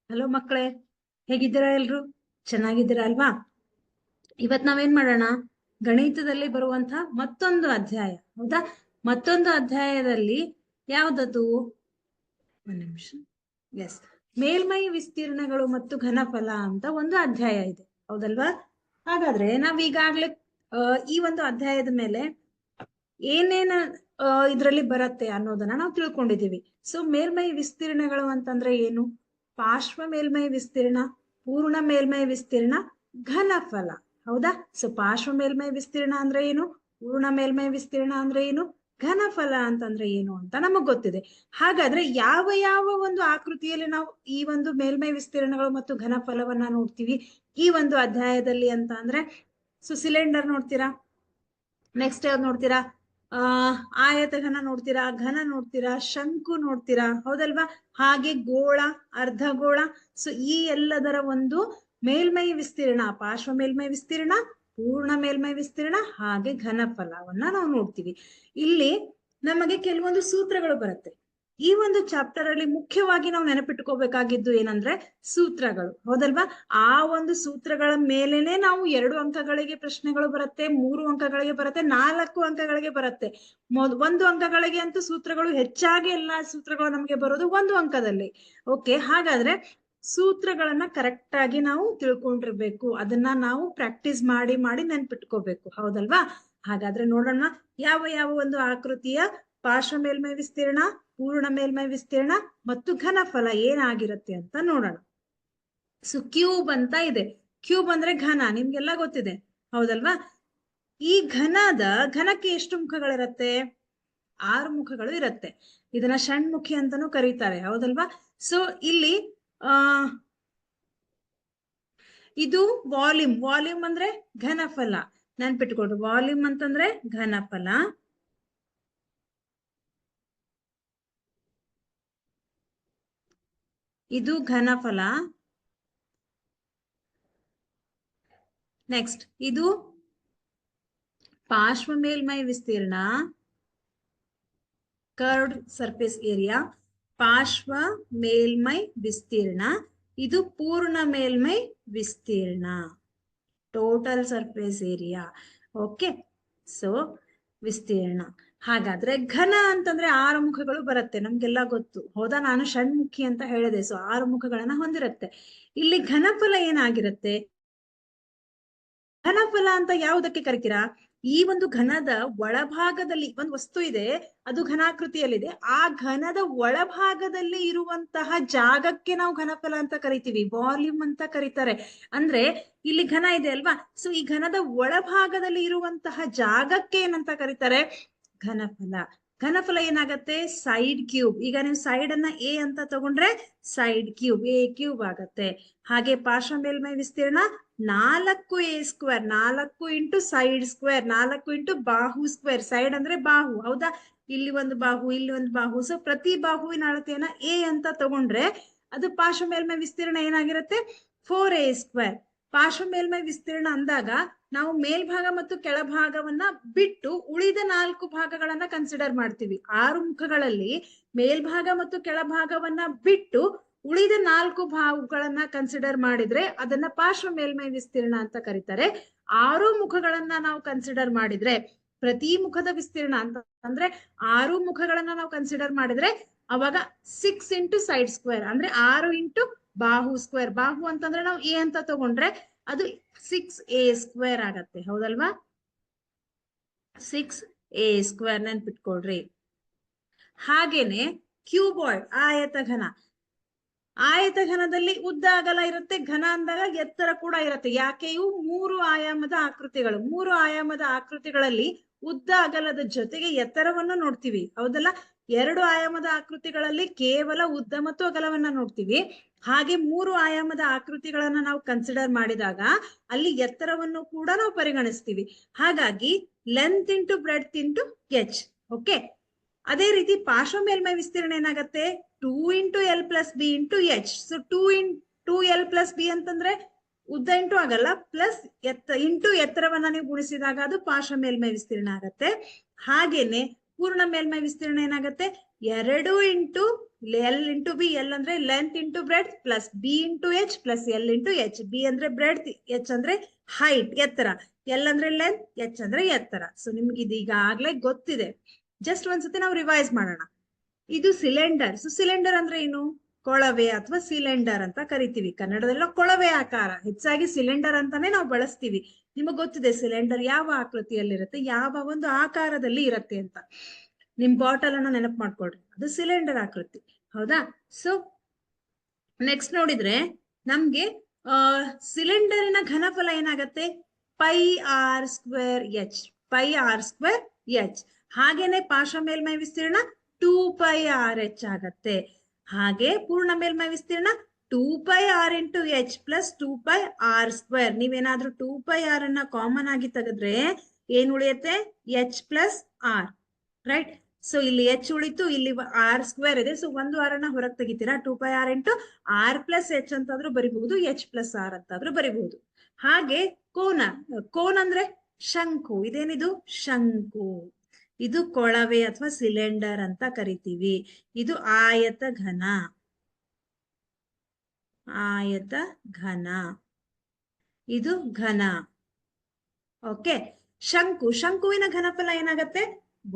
Hello ಮಕ್ಕಳೇ, ಹೇಗಿದ್ದೀರಾ? ಎಲ್ರು ಚೆನ್ನಾಗಿದ್ದೀರಾ ಅಲ್ವಾ? ಇವತ್ ನಾವೇನ್ ಮಾಡೋಣ? ಗಣಿತದಲ್ಲಿ ಬರುವಂತ ಮತ್ತೊಂದು ಅಧ್ಯಾಯ, ಹೌದಾ? ಮತ್ತೊಂದು ಅಧ್ಯಾಯದಲ್ಲಿ ಯಾವ್ದದು? ಒಂದ್ ನಿಮಿಷ. ಎಸ್, ಮೇಲ್ಮೈ ವಿಸ್ತೀರ್ಣಗಳು ಮತ್ತು ಘನಫಲ ಅಂತ ಒಂದು ಅಧ್ಯಾಯ ಇದೆ, ಹೌದಲ್ವಾ? ಹಾಗಾದ್ರೆ ನಾವ್ ಈಗಾಗ್ಲೇ ಈ ಒಂದು ಅಧ್ಯಾಯದ ಮೇಲೆ ಏನೇನ ಇದ್ರಲ್ಲಿ ಬರುತ್ತೆ ಅನ್ನೋದನ್ನ ನಾವು ತಿಳ್ಕೊಂಡಿದೀವಿ. ಸೊ ಮೇಲ್ಮೈ ವಿಸ್ತೀರ್ಣಗಳು ಅಂತಂದ್ರೆ ಏನು? ಪಾರ್ಶ್ವ ಮೇಲ್ಮೈ ವಿಸ್ತೀರ್ಣ, ಪೂರ್ಣ ಮೇಲ್ಮೈ ವಿಸ್ತೀರ್ಣ, ಘನಫಲ, ಹೌದಾ? ಸೊ ಪಾರ್ಶ್ವ ಮೇಲ್ಮೈ ವಿಸ್ತೀರ್ಣ ಅಂದ್ರೆ ಏನು, ಪೂರ್ಣ ಮೇಲ್ಮೈ ವಿಸ್ತೀರ್ಣ ಅಂದ್ರೆ ಏನು, ಘನಫಲ ಅಂತಂದ್ರೆ ಏನು ಅಂತ ನಮಗ್ ಗೊತ್ತಿದೆ. ಹಾಗಾದ್ರೆ ಯಾವ ಯಾವ ಒಂದು ಆಕೃತಿಯಲ್ಲಿ ನಾವು ಈ ಒಂದು ಮೇಲ್ಮೈ ವಿಸ್ತೀರ್ಣಗಳು ಮತ್ತು ಘನಫಲವನ್ನ ನೋಡ್ತೀವಿ ಈ ಒಂದು ಅಧ್ಯಾಯದಲ್ಲಿ ಅಂತ ಅಂದ್ರೆ, ಸೊ ಸಿಲಿಂಡರ್ ನೋಡ್ತೀರಾ, ನೆಕ್ಸ್ಟ್ ಯಾವ್ದು ನೋಡ್ತೀರಾ? ಆಯತಘನ ನೋಡ್ತೀರಾ, ಘನ ನೋಡ್ತೀರಾ, ಶಂಕು ನೋಡ್ತೀರಾ, ಹೌದಲ್ವಾ? ಹಾಗೆ ಗೋಳ, ಅರ್ಧಗೋಳ. ಸೊ ಈ ಎಲ್ಲದರ ಒಂದು ಮೇಲ್ಮೈ ವಿಸ್ತೀರ್ಣ, ಪಾರ್ಶ್ವ ಮೇಲ್ಮೈ ವಿಸ್ತೀರ್ಣ, ಪೂರ್ಣ ಮೇಲ್ಮೈ ವಿಸ್ತೀರ್ಣ, ಹಾಗೆ ಘನಫಲವನ್ನ ನಾವು ನೋಡ್ತೀವಿ. ಇಲ್ಲಿ ನಮಗೆ ಕೆಲವೊಂದು ಸೂತ್ರಗಳು ಬರುತ್ತೆ. ಈ ಒಂದು ಚಾಪ್ಟರ್ ಅಲ್ಲಿ ಮುಖ್ಯವಾಗಿ ನಾವು ನೆನಪಿಟ್ಕೋಬೇಕಾಗಿದ್ದು ಏನಂದ್ರೆ ಸೂತ್ರಗಳು, ಹೌದಲ್ವಾ? ಆ ಒಂದು ಸೂತ್ರಗಳ ಮೇಲೆನೆ ನಾವು 2 ಅಂಕಗಳಿಗೆ ಪ್ರಶ್ನೆಗಳು ಬರುತ್ತೆ, 3 ಅಂಕಗಳಿಗೆ ಬರುತ್ತೆ, 4 ಅಂಕಗಳಿಗೆ ಬರುತ್ತೆ. 1 ಅಂಕಗಳಿಗೆ ಅಂತೂ ಸೂತ್ರಗಳು ಹೆಚ್ಚಾಗಿ ಎಲ್ಲಾ ಸೂತ್ರಗಳು ನಮಗೆ ಬರೋದು 1 ಅಂಕದಲ್ಲಿ. ಓಕೆ, ಹಾಗಾದ್ರೆ ಸೂತ್ರಗಳನ್ನ ಕರೆಕ್ಟ್ ಆಗಿ ನಾವು ತಿಳ್ಕೊಂಡಿರ್ಬೇಕು, ಅದನ್ನ ನಾವು ಪ್ರಾಕ್ಟೀಸ್ ಮಾಡಿ ಮಾಡಿ ನೆನ್ಪಿಟ್ಕೋಬೇಕು, ಹೌದಲ್ವಾ? ಹಾಗಾದ್ರೆ ನೋಡೋಣ ಯಾವ ಯಾವ ಒಂದು ಆಕೃತಿಯ ಪಾರ್ಶ್ವ ಮೇಲ್ಮೈ ವಿಸ್ತೀರ್ಣ, ಪೂರ್ಣ ಮೇಲ್ಮೈ ವಿಸ್ತೀರ್ಣ ಮತ್ತು ಘನಫಲ ಏನಾಗಿರುತ್ತೆ ಅಂತ ನೋಡೋಣ. ಸೊ ಕ್ಯೂಬ್ ಅಂತ ಇದೆ. ಕ್ಯೂಬ್ ಅಂದ್ರೆ ಘನ, ನಿಮ್ಗೆಲ್ಲ ಗೊತ್ತಿದೆ, ಹೌದಲ್ವಾ? ಈ ಘನಕ್ಕೆ ಎಷ್ಟು ಮುಖಗಳಿರತ್ತೆ? 6 ಮುಖಗಳು ಇರತ್ತೆ. ಇದನ್ನ ಷಣ್ಮುಖಿ ಅಂತಾನೂ ಕರೀತಾರೆ, ಹೌದಲ್ವಾ? ಸೊ ಇಲ್ಲಿ ಇದು ವಾಲ್ಯೂಮ್. ವಾಲ್ಯೂಮ್ ಅಂದ್ರೆ ಘನಫಲ, ನೆನ್ಪಿಟ್ಕೊಡ್ರಿ. ವಾಲ್ಯೂಮ್ ಅಂತಂದ್ರೆ ಘನಫಲ, ಇದು ಘನಫಲ. ನೆಕ್ಸ್ಟ್ ಇದು ಪಾರ್ಶ್ವ ಮೇಲ್ಮೈ ವಿಸ್ತೀರ್ಣ, ಕರ್ವ್ಡ್ ಸರ್ಫೇಸ್ ಏರಿಯಾ, ಪಾರ್ಶ್ವ ಮೇಲ್ಮೈ ವಿಸ್ತೀರ್ಣ. ಇದು ಪೂರ್ಣ ಮೇಲ್ಮೈ ವಿಸ್ತೀರ್ಣ, total surface area. Okay, so ವಿಸ್ತೀರ್ಣ. ಹಾಗಾದ್ರೆ ಘನ ಅಂತಂದ್ರೆ 6 ಮುಖಗಳು ಬರುತ್ತೆ, ನಮ್ಗೆಲ್ಲ ಗೊತ್ತು, ಹೌದಾ? ನಾನು ಷಣ್ಮುಖಿ ಅಂತ ಹೇಳಿದೆ. ಸೊ 6 ಮುಖಗಳನ್ನ ಹೊಂದಿರುತ್ತೆ. ಇಲ್ಲಿ ಘನಫಲ ಏನಾಗಿರುತ್ತೆ? ಘನಫಲ ಅಂತ ಯಾವುದಕ್ಕೆ ಕರಿತೀರಾ? ಈ ಒಂದು ಘನದ ಒಳಭಾಗದಲ್ಲಿ ಒಂದು ವಸ್ತು ಇದೆ, ಅದು ಘನಾಕೃತಿಯಲ್ಲಿದೆ. ಆ ಘನದ ಒಳಭಾಗದಲ್ಲಿ ಇರುವಂತಹ ಜಾಗಕ್ಕೆ ನಾವು ಘನಫಲ ಅಂತ ಕರಿತೀವಿ, ವಾಲ್ಯೂಮ್ ಅಂತ ಕರೀತಾರೆ. ಅಂದ್ರೆ ಇಲ್ಲಿ ಘನ ಇದೆ ಅಲ್ವಾ? ಸೊ ಈ ಘನದ ಒಳಭಾಗದಲ್ಲಿ ಇರುವಂತಹ ಜಾಗಕ್ಕೆ ಏನಂತ ಕರೀತಾರೆ? ಘನಫಲ. ಘನಫಲ ಏನಾಗತ್ತೆ? Side cube. ಈಗ ನೀವು ಸೈಡ್ ಅನ್ನ ಎ ಅಂತ ತಗೊಂಡ್ರೆ ಸೈಡ್ ಕ್ಯೂಬ್, ಎ ಕ್ಯೂಬ್ ಆಗತ್ತೆ. ಹಾಗೆ ಪಾರ್ಶ್ವ ಮೇಲ್ಮೈ ವಿಸ್ತೀರ್ಣ 4a², 4 into side square, 4 into ಬಾಹು ಸ್ಕ್ವೇರ್. ಸೈಡ್ ಅಂದ್ರೆ ಬಾಹು, ಹೌದಾ? ಇಲ್ಲಿ ಒಂದು ಬಾಹು, ಇಲ್ಲಿ ಒಂದು ಬಾಹು. ಸೊ ಪ್ರತಿ ಬಾಹುವಿನ ಅಳತೆಯನ್ನ ಎ ಅಂತ ತಗೊಂಡ್ರೆ ಅದು ಪಾರ್ಶ್ವ ಮೇಲ್ಮೈ ವಿಸ್ತೀರ್ಣ ಏನಾಗಿರುತ್ತೆ? 4a². ಪಾರ್ಶ್ವ ಮೇಲ್ಮೈ ವಿಸ್ತೀರ್ಣ ಅಂದಾಗ ನಾವು ಮೇಲ್ಭಾಗ ಮತ್ತು ಕೆಳಭಾಗವನ್ನ ಬಿಟ್ಟು ಉಳಿದ 4 ಭಾಗಗಳನ್ನ ಕನ್ಸಿಡರ್ ಮಾಡ್ತೀವಿ. 6 ಮುಖಗಳಲ್ಲಿ ಮೇಲ್ಭಾಗ ಮತ್ತು ಕೆಳಭಾಗವನ್ನ ಬಿಟ್ಟು ಉಳಿದ 4 ಭಾಗಗಳನ್ನ ಕನ್ಸಿಡರ್ ಮಾಡಿದ್ರೆ ಅದನ್ನ ಪಾರ್ಶ್ವ ಮೇಲ್ಮೈ ವಿಸ್ತೀರ್ಣ ಅಂತ ಕರೀತಾರೆ. 6 ಮುಖಗಳನ್ನ ನಾವು ಕನ್ಸಿಡರ್ ಮಾಡಿದ್ರೆ, ಪ್ರತಿ ಮುಖದ ವಿಸ್ತೀರ್ಣ ಅಂತ ಅಂದ್ರೆ 6 ಮುಖಗಳನ್ನ ನಾವು ಕನ್ಸಿಡರ್ ಮಾಡಿದ್ರೆ ಅವಾಗ 6 ಇಂಟು ಸೈಡ್ ಸ್ಕ್ವೇರ್, ಅಂದ್ರೆ 6 ಇಂಟು ಬಾಹು ಸ್ಕ್ವೇರ್. ಬಾಹು ಅಂತಂದ್ರೆ ನಾವು ಎ ಅಂತ ತಗೊಂಡ್ರೆ ಅದು 6a² ಆಗತ್ತೆ, ಹೌದಲ್ವಾ? 6a², ನೆನ್ಪಿಟ್ಕೊಳ್ರಿ. ಹಾಗೇನೆ ಕ್ಯೂಬಾಯ್ಡ್, ಆಯತಘನ. ಆಯತಘನದಲ್ಲಿ ಉದ್ದ ಅಗಲ ಇರುತ್ತೆ, ಘನ ಅಂದಾಗ ಎತ್ತರ ಕೂಡ ಇರುತ್ತೆ. ಯಾಕೆ? ಇವು 3 ಆಯಾಮದ ಆಕೃತಿಗಳು. 3 ಆಯಾಮದ ಆಕೃತಿಗಳಲ್ಲಿ ಉದ್ದ ಅಗಲದ ಜೊತೆಗೆ ಎತ್ತರವನ್ನು ನೋಡ್ತೀವಿ, ಹೌದಲ್ಲ? 2 ಆಯಾಮದ ಆಕೃತಿಗಳಲ್ಲಿ ಕೇವಲ ಉದ್ದ ಮತ್ತು ಅಗಲವನ್ನ ನೋಡ್ತೀವಿ. ಹಾಗೆ 3 ಆಯಾಮದ ಆಕೃತಿಗಳನ್ನ ನಾವು ಕನ್ಸಿಡರ್ ಮಾಡಿದಾಗ ಅಲ್ಲಿ ಎತ್ತರವನ್ನು ಕೂಡ ನಾವು ಪರಿಗಣಿಸ್ತೀವಿ. ಹಾಗಾಗಿ length into breadth into H. Okay, ಅದೇ ರೀತಿ ಪಾರ್ಶ್ವ ಮೇಲ್ಮೈ ವಿಸ್ತೀರ್ಣ ಏನಾಗತ್ತೆ? 2 into L plus B into H. So 2 ಅಂತಂದ್ರೆ ಉದ್ದ ಇಂಟು ಅಗಲ ಪ್ಲಸ್ ಇಂಟು ಎತ್ತರವನ್ನ ನೀವು ಗುಣಿಸಿದಾಗ ಅದು ಪಾರ್ಶ್ವ ಮೇಲ್ಮೈ ವಿಸ್ತೀರ್ಣ ಆಗತ್ತೆ. ಹಾಗೇನೆ ಪೂರ್ಣ ಮೇಲ್ಮೈ ವಿಸ್ತೀರ್ಣ ಏನಾಗುತ್ತೆ 2 into L into B. L ಅಂದ್ರೆ length into breadth plus B into H plus L into H. B ಅಂದ್ರೆ ಬ್ರೆಡ್, ಎಚ್ ಅಂದ್ರೆ ಹೈಟ್ ಎತ್ತರ, ಎಲ್ ಅಂದ್ರೆ ಲೆಂತ್, ಎಚ್ ಅಂದ್ರೆ ಎತ್ತರ. ಸೊ ನಿಮ್ಗೆ ಇದೀಗ ಆಗ್ಲೇ ಗೊತ್ತಿದೆ. ಜಸ್ಟ್ ಒಂದ್ಸತಿ ನಾವು ರಿವೈಸ್ ಮಾಡೋಣ. ಇದು ಸಿಲಿಂಡರ್. ಸೊ ಸಿಲಿಂಡರ್ ಅಂದ್ರೆ ಏನು? ಕೊಳವೆ ಅಥವಾ ಸಿಲಿಂಡರ್ ಅಂತ ಕರಿತೀವಿ. ಕನ್ನಡದಲ್ಲ ಕೊಳವೆ ಆಕಾರ, ಹೆಚ್ಚಾಗಿ ಸಿಲಿಂಡರ್ ಅಂತಾನೆ ನಾವು ಬಳಸ್ತೀವಿ. ನಿಮಗ್ ಗೊತ್ತಿದೆ ಸಿಲಿಂಡರ್ ಯಾವ ಆಕೃತಿಯಲ್ಲಿರುತ್ತೆ, ಯಾವ ಒಂದು ಆಕಾರದಲ್ಲಿ ಇರುತ್ತೆ ಅಂತ. ನಿಮ್ ಬಾಟಲ್ ಅನ್ನ ನೆನಪು ಮಾಡ್ಕೊಳ್ರಿ, ಅದು ಸಿಲಿಂಡರ್ ಆಕೃತಿ. ಹೌದಾ? ಸೊ ನೆಕ್ಸ್ಟ್ ನೋಡಿದ್ರೆ ನಮ್ಗೆ ಸಿಲಿಂಡರಿನ ಘನಫಲ ಏನಾಗತ್ತೆ? Pi R square H. Pi R square H. ಹಾಗೇನೆ ಪಾರ್ಶ್ವ ಮೇಲ್ಮೈ ವಿಸ್ತೀರ್ಣ 2 ಪೈ ಆರ್ ಎಚ್ ಆಗತ್ತೆ. ಹಾಗೆ ಪೂರ್ಣ ಮೇಲ್ಮೈ ವಿಸ್ತೀರ್ಣ 2 pi R into H plus 2 pi R square. ನೀವೇನಾದ್ರೂ 2 ಪೈ ಆರ್ ಅನ್ನ ಕಾಮನ್ ಆಗಿ ತೆಗೆದ್ರೆ ಏನ್ ಉಳಿಯುತ್ತೆ? H plus R. Right? So ಇಲ್ಲಿ ಎಚ್ ಉಳಿತು, ಇಲ್ಲಿ ಆರ್ ಸ್ಕ್ವೇರ್ ಇದೆ. ಸೊ ಒಂದು ಆರ್ ಅನ್ನ ಹೊರಗೆ ತೆಗಿತೀರಾ, 2 pi R into R plus H ಅಂತಾದ್ರೂ ಬರಿಬಹುದು, ಎಚ್ ಪ್ಲಸ್ ಆರ್ ಅಂತಾದ್ರೂ ಬರಿಬಹುದು. ಹಾಗೆ ಕೋನ. ಕೋನ್ ಅಂದ್ರೆ ಶಂಕು. ಇದೇನಿದು? ಶಂಕು. ಇದು ಕೊಳವೆ ಅಥವಾ ಸಿಲಿಂಡರ್ ಅಂತ ಕರಿತೀವಿ. ಇದು ಆಯತ ಘನ. ಆಯತ ಘನ. ಇದು ಘನ. ಓಕೆ. ಶಂಕು. ಶಂಕುವಿನ ಘನಫಲ ಏನಾಗತ್ತೆ?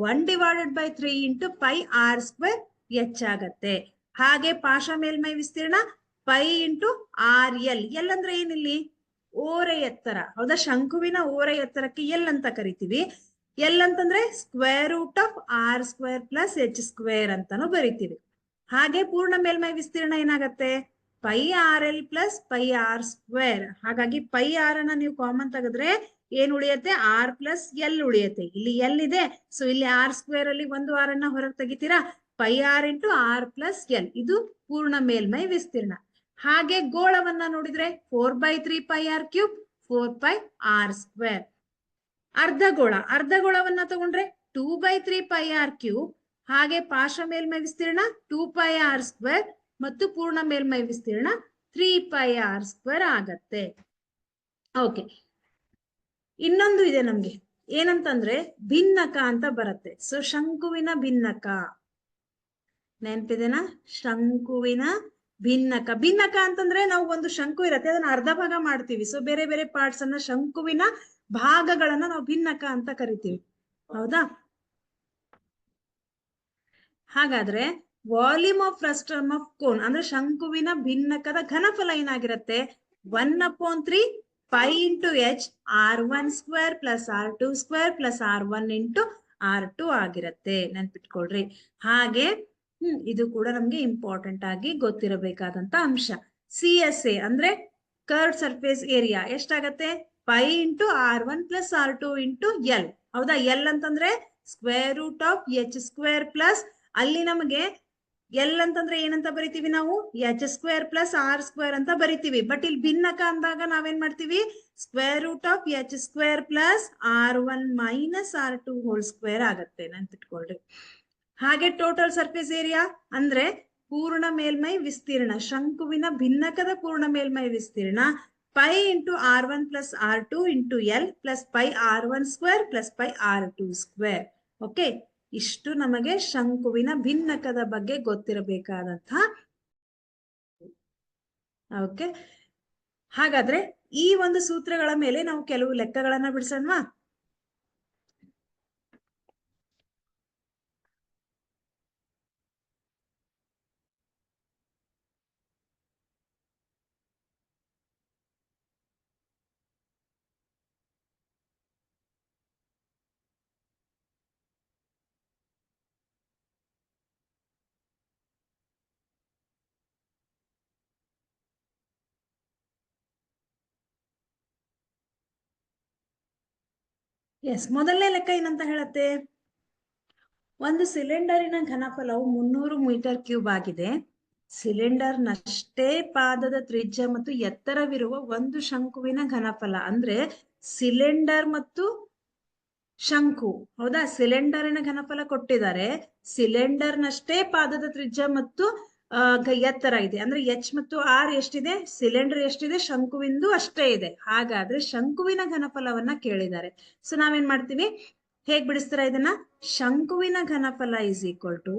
1/3 into pi R square H ಆಗತ್ತೆ. ಹಾಗೆ ಪಾರ್ಶ್ವ ಮೇಲ್ಮೈ ವಿಸ್ತೀರ್ಣ pi into R L. L ಅಂದ್ರೆ ಏನಿಲ್ಲಿ? ಓರೆ ಎತ್ತರ. ಹೌದಾ? ಶಂಕುವಿನ ಓರೆ ಎತ್ತರಕ್ಕೆ ಎಲ್ ಅಂತ ಕರಿತೀವಿ. ಎಲ್ ಅಂತಂದ್ರೆ square root of R square plus H square ಅಂತಾನು ಬರಿತೀವಿ. ಹಾಗೆ ಪೂರ್ಣ ಮೇಲ್ಮೈ ವಿಸ್ತೀರ್ಣ ಏನಾಗತ್ತೆ? Pi R L plus pi R square. ಹಾಗಾಗಿ ಪೈ ಆರ್ ಅನ್ನ ನೀವು ಕಾಮನ್ ತೆಗೆದ್ರೆ ಏನ್ ಉಳಿಯತ್ತೆ? ಆರ್ ಪ್ಲಸ್ ಎಲ್ ಉಳಿಯತ್ತೆ. ಇಲ್ಲಿ ಎಲ್ ಇದೆ, ಸೊ ಇಲ್ಲಿ ಆರ್ ಸ್ಕ್ವೇರ್ ಅಲ್ಲಿ ಒಂದು ಆರ್ ಅನ್ನ ಹೊರಗೆ ತೆಗಿತೀರಾ, pi R into R plus L. ಇದು ಪೂರ್ಣ ಮೇಲ್ಮೈ ವಿಸ್ತೀರ್ಣ. ಹಾಗೆ ಗೋಳವನ್ನ ನೋಡಿದ್ರೆ 4/3 pi R cube 4 pi R square. ಅರ್ಧಗೋಳ. ಅರ್ಧಗೋಳವನ್ನ ತಗೊಂಡ್ರೆ 2/3 ಪೈ ಆರ್ ಕ್ಯೂಬ್. ಹಾಗೆ ಪಾರ್ಶ್ವ ಮೇಲ್ಮೈ ವಿಸ್ತೀರ್ಣ 2 ಪೈ ಆರ್ ಸ್ಕ್ವೇರ್ ಮತ್ತು ಪೂರ್ಣ ಮೇಲ್ಮೈ ವಿಸ್ತೀರ್ಣ 3 ಪೈ ಆರ್ ಸ್ಕ್ವೇರ್ ಆಗತ್ತೆ. ಓಕೆ. ಇನ್ನೊಂದು ಇದೆ ನಮ್ಗೆ, ಏನಂತಂದ್ರೆ ಭಿನ್ನಕ ಅಂತ ಬರುತ್ತೆ. ಸೊ ಶಂಕುವಿನ ಭಿನ್ನಕ ನೆನಪಿದೆನಾ? ಶಂಕುವಿನ ಭಿನ್ನಕ. ಭಿನ್ನಕ ಅಂತಂದ್ರೆ ನಾವು ಒಂದು ಶಂಕು ಇರತ್ತೆ, ಅದನ್ನ ಅರ್ಧ ಭಾಗ ಮಾಡ್ತೀವಿ. ಸೊ ಬೇರೆ ಬೇರೆ ಪಾರ್ಟ್ಸ್ ಅನ್ನ, ಶಂಕುವಿನ ಭಾಗಗಳನ್ನ ನಾವು ಭಿನ್ನಕ ಅಂತ ಕರಿತೀವಿ. ಹೌದಾ? ಹಾಗಾದ್ರೆ volume of frustum of cone ಅಂದ್ರೆ ಶಂಕುವಿನ ಭಿನ್ನಕದ ಘನಫಲ ಏನಾಗಿರುತ್ತೆ? 1/3 pi into H R1 square plus R2 square plus R1 into R2 ಆಗಿರತ್ತೆ. ನೆನ್ಪಿಟ್ಕೊಳ್ರಿ. ಹಾಗೆ ಇದು ಕೂಡ ನಮ್ಗೆ ಇಂಪಾರ್ಟೆಂಟ್ ಆಗಿ ಗೊತ್ತಿರಬೇಕಾದಂತ ಅಂಶ. CSA ಅಂದ್ರೆ ಕರ್ವ್ ಸರ್ಫೇಸ್ ಏರಿಯಾ ಎಷ್ಟಾಗತ್ತೆ? Pi into R1 plus R2 into L. ಹೌದಾ? ಎಲ್ ಅಂತಂದ್ರೆ square root of H square plus, ಅಲ್ಲಿ ನಮಗೆ ಎಲ್ ಅಂತಂದ್ರೆ ಏನಂತ ಬರಿತೀವಿ ನಾವು? H square plus R square ಅಂತ ಬರಿತೀವಿ. ಬಟ್ ಇಲ್ಲಿ ಭಿನ್ನಕ ಅಂದಾಗ ನಾವೇನ್ ಮಾಡ್ತೀವಿ? Square root of H square plus R1 minus R2 whole square ಆಗತ್ತೆ. ನೆನ್ಪಿಟ್ಕೊಳ್ರಿ. ಹಾಗೆ ಟೋಟಲ್ ಸರ್ಫೇಸ್ ಏರಿಯಾ ಅಂದ್ರೆ ಪೂರ್ಣ ಮೇಲ್ಮೈ ವಿಸ್ತೀರ್ಣ. ಶಂಕುವಿನ ಭಿನ್ನಕದ ಪೂರ್ಣ ಮೇಲ್ಮೈ ವಿಸ್ತೀರ್ಣ pi into R1 plus R2 into L plus pi R1 square plus pi R2 square. Okay. ಇಷ್ಟು ನಮಗೆ ಶಂಕುವಿನ ಭಿನ್ನಕದ ಬಗ್ಗೆ ಗೊತ್ತಿರಬೇಕಾದಂತಹ. ಓಕೆ. ಹಾಗಾದ್ರೆ ಈ ಒಂದು ಸೂತ್ರಗಳ ಮೇಲೆ ನಾವು ಕೆಲವು ಲೆಕ್ಕಗಳನ್ನ ಬಿಡಿಸೋಣವಾ? ಎಸ್. ಮೊದಲನೇ ಲೆಕ್ಕ ಏನಂತ ಹೇಳತ್ತೆ? ಒಂದು ಸಿಲಿಂಡರಿನ ಘನಫಲವು 300 ಮೀಟರ್ ಕ್ಯೂಬ್ ಆಗಿದೆ. ಸಿಲಿಂಡರ್ ನಷ್ಟೇ ಪಾದದ ತ್ರಿಜ್ಯ ಮತ್ತು ಎತ್ತರವಿರುವ ಒಂದು ಶಂಕುವಿನ ಘನಫಲ. ಅಂದ್ರೆ ಸಿಲಿಂಡರ್ ಮತ್ತು ಶಂಕು. ಹೌದಾ? ಸಿಲಿಂಡರಿನ ಘನಫಲ ಕೊಟ್ಟಿದ್ದಾರೆ, ಸಿಲಿಂಡರ್ ನಷ್ಟೇ ಪಾದದ ತ್ರಿಜ್ಯ ಮತ್ತು ಎತ್ತರ ಇದೆ. ಅಂದ್ರೆ ಎಚ್ ಮತ್ತು ಆರ್ ಎಷ್ಟಿದೆ? ಸಿಲಿಂಡರ್ ಎಷ್ಟಿದೆ? ಶಂಕುವಿಂದು ಅಷ್ಟೇ ಇದೆ. ಹಾಗಾದ್ರೆ ಶಂಕುವಿನ ಘನಫಲವನ್ನ ಕೇಳಿದ್ದಾರೆ. ಸೊ ನಾವೇನ್ ಮಾಡ್ತೀವಿ? ಹೇಗ್ ಬಿಡಿಸ್ತೀರಾ ಇದನ್ನ? ಶಂಕುವಿನ ಘನಫಲ ಇಸ್ ಈಕ್ವಲ್ ಟು